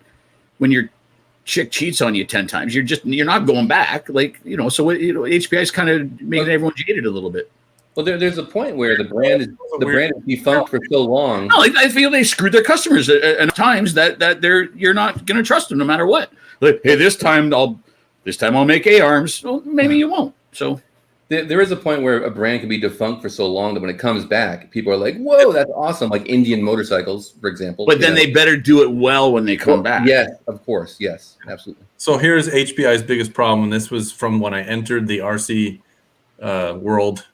chick cheats on you 10 times, you're not going back. Like, you know, so HPI is kind of making everyone jaded a little bit. Well, there's a point where the brand is defunct for so long. No, I feel they screwed their customers at times that you're not going to trust them no matter what. Like, hey, this time I'll make A-arms. Well, maybe you won't. So there is a point where a brand can be defunct for so long that when it comes back, people are like, "Whoa, that's awesome!" Like Indian motorcycles, for example. But then they better do it well when they come back. Yes, of course, yes, absolutely. So here's HPI's biggest problem, and this was from when I entered the RC world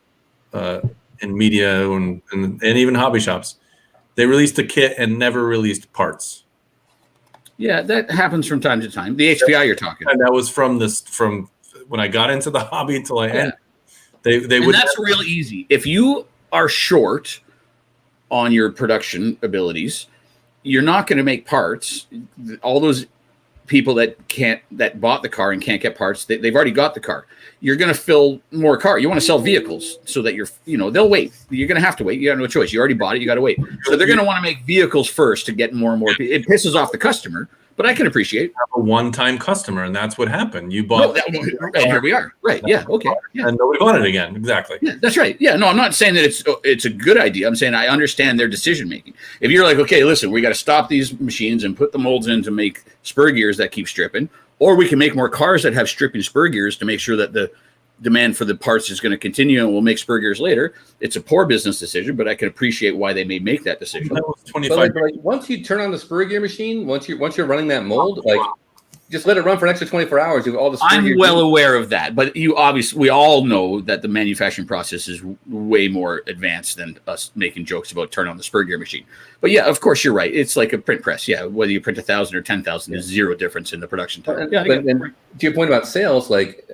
in media and even hobby shops. They released a kit and never released parts. Yeah, that happens from time to time. The HPI you're talking. And that was from when I got into the hobby until I ended. And that's real easy. If you are short on your production abilities, you're not going to make parts. All those people that bought the car and can't get parts, they've already got the car. You're going to fill more car. You want to sell vehicles so that they'll wait. You're going to have to wait. You got no choice. You already bought it. You got to wait. So they're going to want to make vehicles first to get more and more. It pisses off the customer. But I can appreciate a one-time customer, and that's what happened. You bought, and here we are. Right? Yeah. Okay. Yeah. And nobody bought it again. Exactly. Yeah, that's right. Yeah. No, I'm not saying that it's a good idea. I'm saying I understand their decision making. If you're like, okay, listen, we got to stop these machines and put the molds in to make spur gears that keep stripping, or we can make more cars that have stripping spur gears to make sure that the demand for the parts is going to continue, and we'll make spur gears later. It's a poor business decision, but I can appreciate why they may make that decision. That was 25. But like, once you turn on the spur gear machine, once you're running that mold, like just let it run for an extra 24 hours. Do all the. I'm well aware of that, but we all know that the manufacturing process is way more advanced than us making jokes about turn on the spur gear machine. But yeah, of course you're right. It's like a print press. Yeah, whether you print 1,000 or 10,000, there's zero difference in the production time. And to your point about sales, like,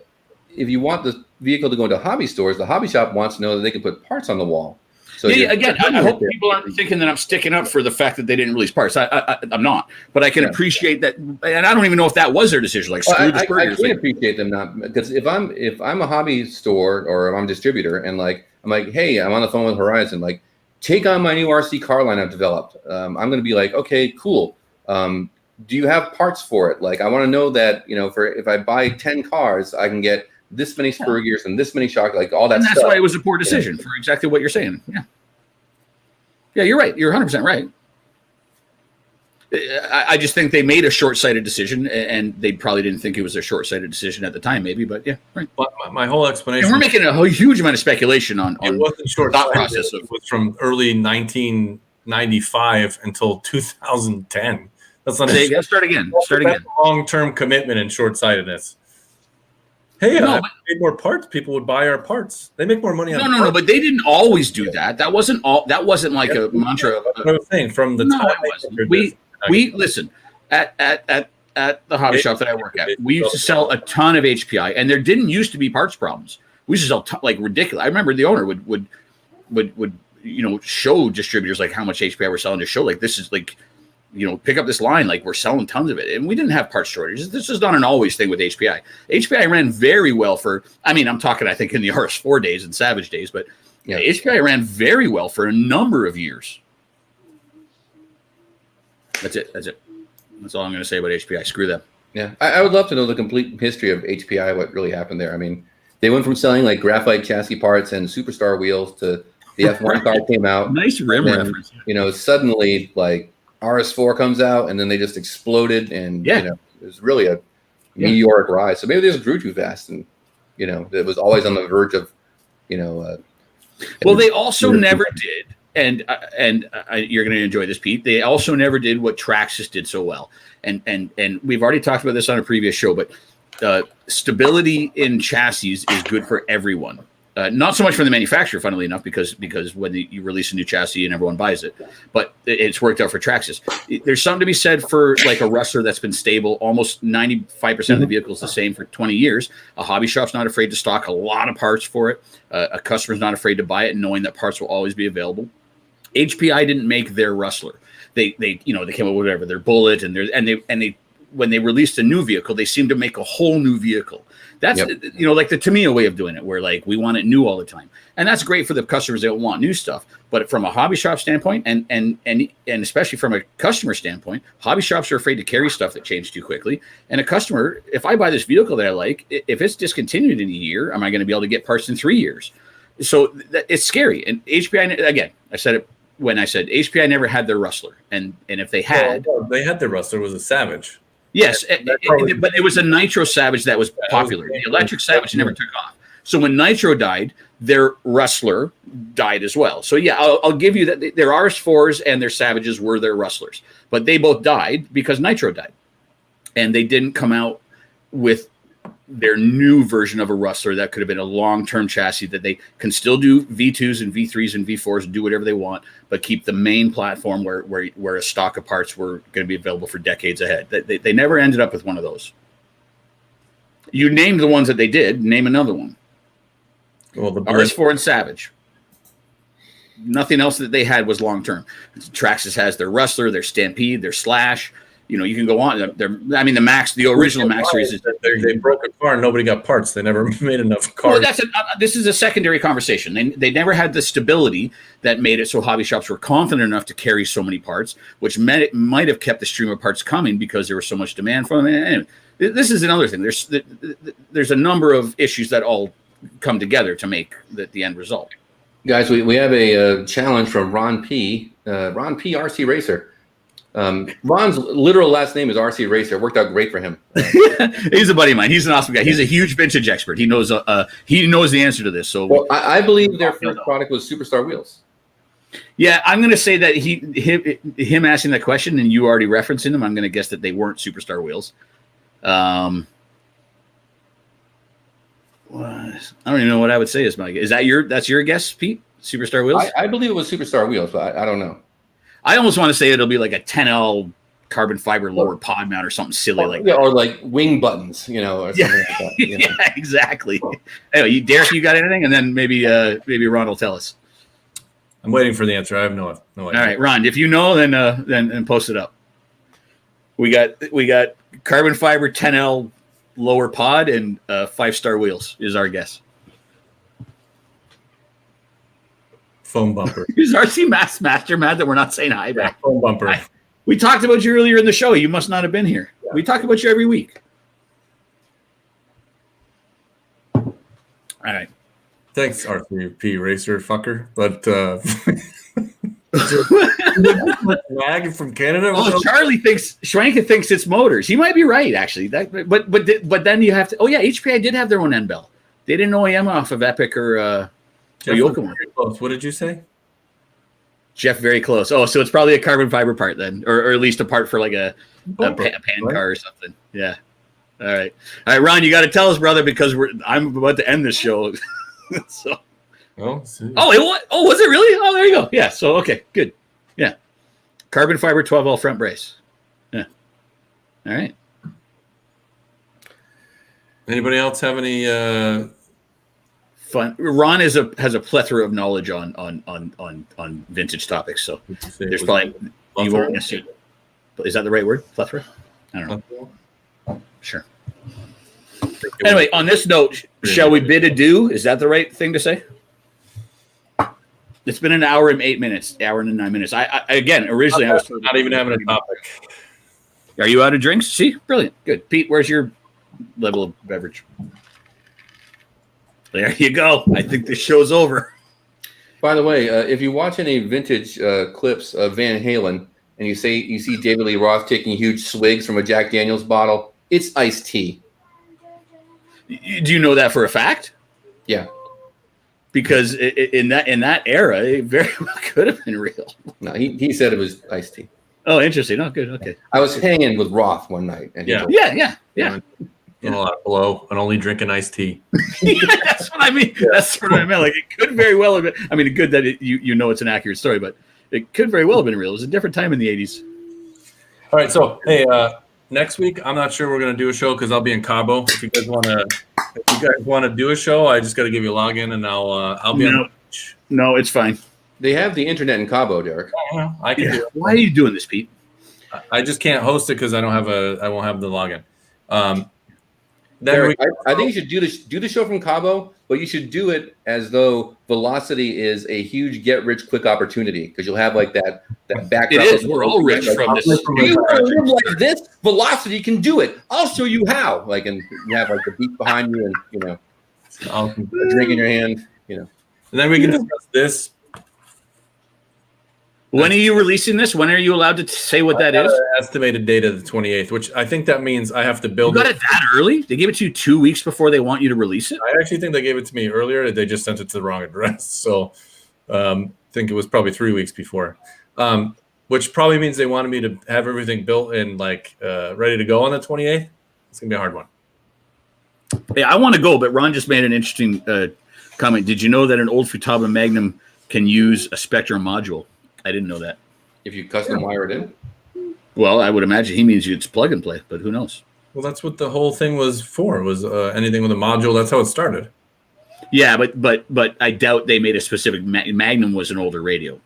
if you want the vehicle to go into hobby stores, the hobby shop wants to know that they can put parts on the wall. So again, I hope people aren't thinking that I'm sticking up for the fact that they didn't release parts. I'm not, but I can appreciate that, and I don't even know if that was their decision. Like, screw the spur gears. I can appreciate them not, because if I'm a hobby store or if I'm a distributor and like I'm like, hey, I'm on the phone with Horizon, like, take on my new RC car line I've developed. I'm going to be like, okay, cool. Do you have parts for it? Like, I want to know that, for if I buy 10 cars, I can get this many spur gears and this many shock, like all that stuff. And that's why it was a poor decision for exactly what you're saying. Yeah. Yeah, you're right. You're 100% right. I just think they made a short-sighted decision, and they probably didn't think it was a short-sighted decision at the time, maybe. But yeah, right. But my whole explanation. And we're making a huge amount of speculation on it wasn't short thought process. It was from early 1995 until 2010. That's not start again. Start again. Long-term commitment and short-sightedness. Hey, if we made more parts, people would buy our parts. They make more money on No, but they didn't always do that. That wasn't like a mantra. I was saying from the time we listen at the hobby shop that I work at. We used to sell a ton of HPI, and there didn't used to be parts problems. We used to sell like ridiculous. I remember the owner would show distributors like how much HPI we're selling to show like this is like. Pick up this line, like we're selling tons of it. And we didn't have part shortages. This is not an always thing with HPI. HPI ran very well I'm talking, I think, in the RS4 days and Savage days, but yeah, HPI ran very well for a number of years. That's it. That's all I'm going to say about HPI. Screw them. Yeah, I would love to know the complete history of HPI, what really happened there. I mean, they went from selling like graphite chassis parts and superstar wheels to the F1 car came out. Nice rim reference. Suddenly like RS4 comes out and then they just exploded and, it was really a meteoric rise. So maybe they just grew too fast and, it was always on the verge of, well, they also never did. And you're going to enjoy this, Pete. They also never did what Traxxas did so well. And we've already talked about this on a previous show, but stability in chassis is good for everyone. Not so much for the manufacturer, funnily enough, because when you release a new chassis and everyone buys it, but it's worked out for Traxxas. There's something to be said for like a rustler that's been stable. Almost 95% of the vehicle is the same for 20 years. A hobby shop's not afraid to stock a lot of parts for it. A customer's not afraid to buy it, knowing that parts will always be available. HPI didn't make their rustler. They came up with whatever their Bullet and they when they released a new vehicle, they seemed to make a whole new vehicle. That's like the Tamiya way of doing it, where like we want it new all the time, and that's great for the customers that want new stuff. But from a hobby shop standpoint, and especially from a customer standpoint, hobby shops are afraid to carry stuff that changes too quickly. And a customer, if I buy this vehicle that I like, if it's discontinued in a year, am I going to be able to get parts in 3 years? So it's scary. And HPI, again, I said it when I said HPI never had their rustler, and if they had, they had their rustler was a Savage. Yes, but it was a Nitro Savage that was popular. The electric Savage never took off. So when Nitro died, their rustler died as well. So yeah, I'll give you that their RS4s and their Savages were their rustlers, but they both died because Nitro died, and they didn't come out with their new version of a rustler that could have been a long-term chassis that they can still do V2s and V3s and V4s and do whatever they want, but keep the main platform where a stock of parts were going to be available for decades ahead. They never ended up with one of those. You named the ones that they did. Name another one. Well, the RS4 and Savage. Nothing else that they had was long-term. Traxxas has their Rustler, their Stampede, their Slash. You can go on. The original Max series. They broke a car and nobody got parts. They never made enough cars. Well, this is a secondary conversation. They never had the stability that made it so hobby shops were confident enough to carry so many parts, which might have kept the stream of parts coming because there was so much demand for them. Anyway, this is another thing. There's a number of issues that all come together to make the end result. Guys, we have a challenge from Ron P. Ron P. RC Racer. Ron's literal last name is RC Racer. It worked out great for him. He's a buddy of mine. He's an awesome guy. He's a huge vintage expert. He knows the answer to this. So I believe their first product was Superstar wheels. Yeah, I'm going to say that him asking that question and you already referencing them, I'm going to guess that they weren't Superstar wheels. I don't even know what I would say is my guess. That's your guess, Pete? Superstar wheels? I believe it was Superstar wheels, but I don't know. I almost want to say it'll be like a 10L carbon fiber lower pod mount or something silly like that. Or like wing buttons, or something like that. Yeah, exactly. Anyway, Derek, you got anything? And then maybe Ron will tell us. I'm waiting for the answer. I have no idea. All right, Ron, if you know, then post it up. We got carbon fiber 10L lower pod and 5-star wheels is our guess. Foam bumper. Is RC Master mad that we're not saying hi back? Foam bumper. We talked about you earlier in the show. You must not have been here. Yeah. We talk about you every week. All right. Thanks, RCP Racer fucker. But lag from Canada. Oh, Charlie thinks Schwanka thinks it's motors. He might be right, actually. But then you have to. Oh yeah, HPI did have their own end bell. They didn't OEM off of Epic or. What did you say? Jeff, very close. Oh, so it's probably a carbon fiber part then, or at least a part for like a pan car or something. Yeah. All right, Ron, you got to tell us, brother, because I'm about to end this show. So. Was it really? Oh, there you go. Yeah. So okay, good. Yeah. Carbon fiber 12L front brace. Yeah. All right. Anybody else have any? Fun. Ron has a plethora of knowledge on vintage topics, so there's probably you won't necessarily. Is that the right word? Plethora? I don't know. Sure. Anyway, on this note, shall we bid adieu? Is that the right thing to say? It's been an hour and 8 minutes, hour and 9 minutes. I originally I was not even having a topic. Are you out of drinks? See, brilliant, good. Pete, where's your level of beverage? There you go. I think this show's over. By the way, if you watch any vintage clips of Van Halen and you see David Lee Roth taking huge swigs from a Jack Daniels bottle, it's iced tea. Do you know that for a fact? Yeah. Because in that era, it very well could have been real. No, he said it was iced tea. Oh, interesting. Oh, good. Okay. I was hanging with Roth one night. And Yeah. A lot below and only drinking iced tea. Yeah, that's what I mean. That's what I meant. Like, it could very well have been. I mean, good that you know it's an accurate story, but it could very well have been real. It was a different time in the 80s. All right, so hey, next week I'm not sure we're gonna do a show because I'll be in Cabo. If you guys want to do a show, I just got to give you a login and I'll be on. No, it's fine. They have the internet in Cabo, Derek. I can do it. Why are you doing this, Pete? I just can't host it because I won't have the login. Derek, I think you should do the show from Cabo, but you should do it as though Velocity is a huge get-rich-quick opportunity because you'll have like that background. It is. We're all rich from this. You want to live like this? Velocity can do it. I'll show you how. Like, and you have like the beat behind you, and a drink in your hand. And then we can discuss this. When are you releasing this? When are you allowed to say what that is? Estimated date of the 28th, which I think that means I have to build. You got it that early? They gave it to you 2 weeks before they want you to release it? I actually think they gave it to me earlier. They just sent it to the wrong address. So I think it was probably 3 weeks before, which probably means they wanted me to have everything built and ready to go on the 28th. It's going to be a hard one. Yeah, I want to go, but Ron just made an interesting comment. Did you know that an old Futaba Magnum can use a Spectrum module? I didn't know that. If you custom wire it in? Well, I would imagine he means it's plug and play, but who knows? Well, that's what the whole thing was for, was anything with a module. That's how it started. Yeah, but I doubt they made a specific Magnum was an older radio.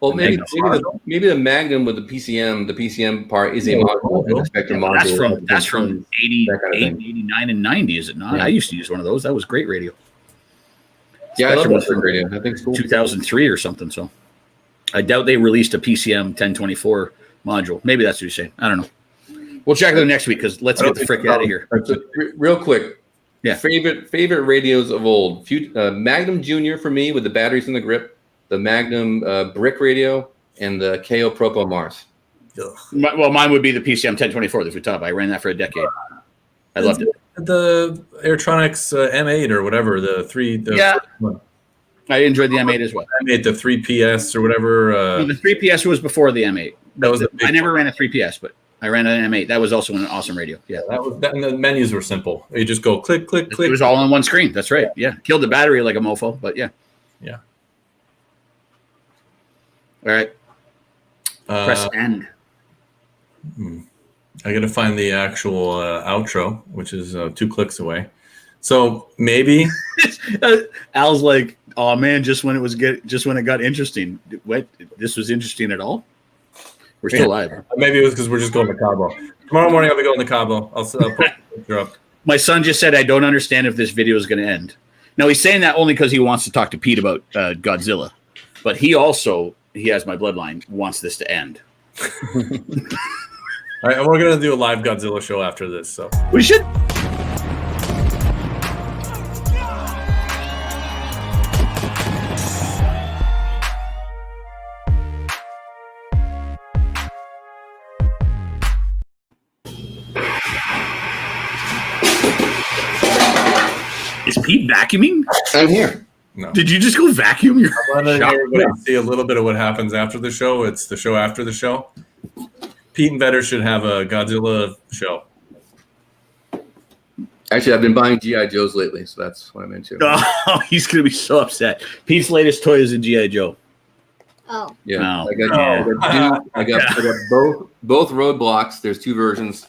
Well, maybe the Magnum with the PCM part is a module, and the Spectrum module. That's from 89 and 90, is it not? Yeah. I used to use one of those. That was great radio. Yeah, Spectrum I love that radio. I think it's cool. 2003 or something, so. I doubt they released a PCM 1024 module. Maybe that's what you're saying. I don't know. We'll check them next week because let's get the frick out of here. Real quick. Yeah. Favorite radios of old. Magnum Junior for me with the batteries in the grip, the Magnum brick radio, and the KO Propo Mars. Mine would be the PCM 1024, the Futaba. I ran that for a decade. I loved it. The Airtronics M8 or whatever, I enjoyed the M8 as well. M8, the 3PS or whatever. No, the 3PS was before the M8. I never ran a 3PS, but I ran an M8. That was also an awesome radio. Yeah, and the menus were simple. You just go click, click, click. It was all on one screen. That's right. Yeah, killed the battery like a mofo, but yeah. Yeah. All right. Press end. I got to find the actual outro, which is 2 clicks away. So maybe Al's like, "Oh man, just when it got interesting. What? This was interesting at all? We're still live. Maybe it was because we're just going to Cabo. Tomorrow morning I'll be going to Cabo. I'll put a picture up. My son just said, "I don't understand if this video is going to end." Now he's saying that only because he wants to talk to Pete about Godzilla, but he has my bloodline, wants this to end. All right, and we're gonna do a live Godzilla show after this. So we should. Is Pete vacuuming? I'm here. No. Did you just go vacuum your? I want to everybody see a little bit of what happens after the show. It's the show after the show. Pete and Vetter should have a Godzilla show. Actually, I've been buying G.I. Joes lately, so that's what I'm into. Oh, he's going to be so upset. Pete's latest toy is a G.I. Joe. Oh. Yeah. No. I got both roadblocks. There's 2 versions.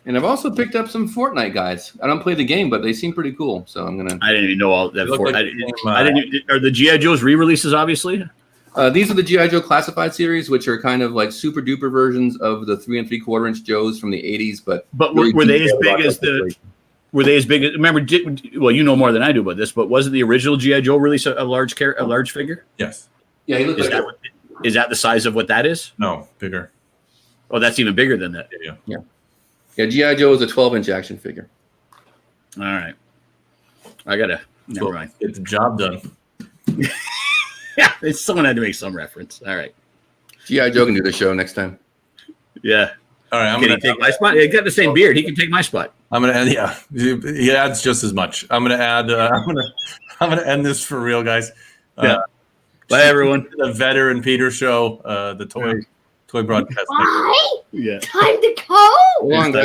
And I've also picked up some Fortnite guides. I don't play the game, but they seem pretty cool. So I'm gonna. I didn't even know all that. I didn't. Are the GI Joes re-releases? Obviously. These are the GI Joe Classified series, which are kind of like super duper versions of the 3 3/4 inch Joes from the '80s. But were they as big as the? Were they as big as? Remember? Well, you know more than I do about this, but wasn't the original GI Joe release a large figure? Yes. Yeah, he looks is that the size of what that is? No, bigger. Oh, that's even bigger than that. Yeah. G.I. Joe is a 12-inch action figure. All right. I gotta. Never mind. Get the job done. Yeah, someone had to make some reference. All right. G.I. Joe can do the show next time. Yeah. All right. Can he take my spot? He got the same beard. He can take my spot. I'm gonna add. Yeah, he adds just as much. I'm gonna add. I'm gonna end this for real, guys. Yeah. Bye, everyone. The Veteran Peter show. The toy broadcast. Bye. Yeah. Time to go. Hold on, guys.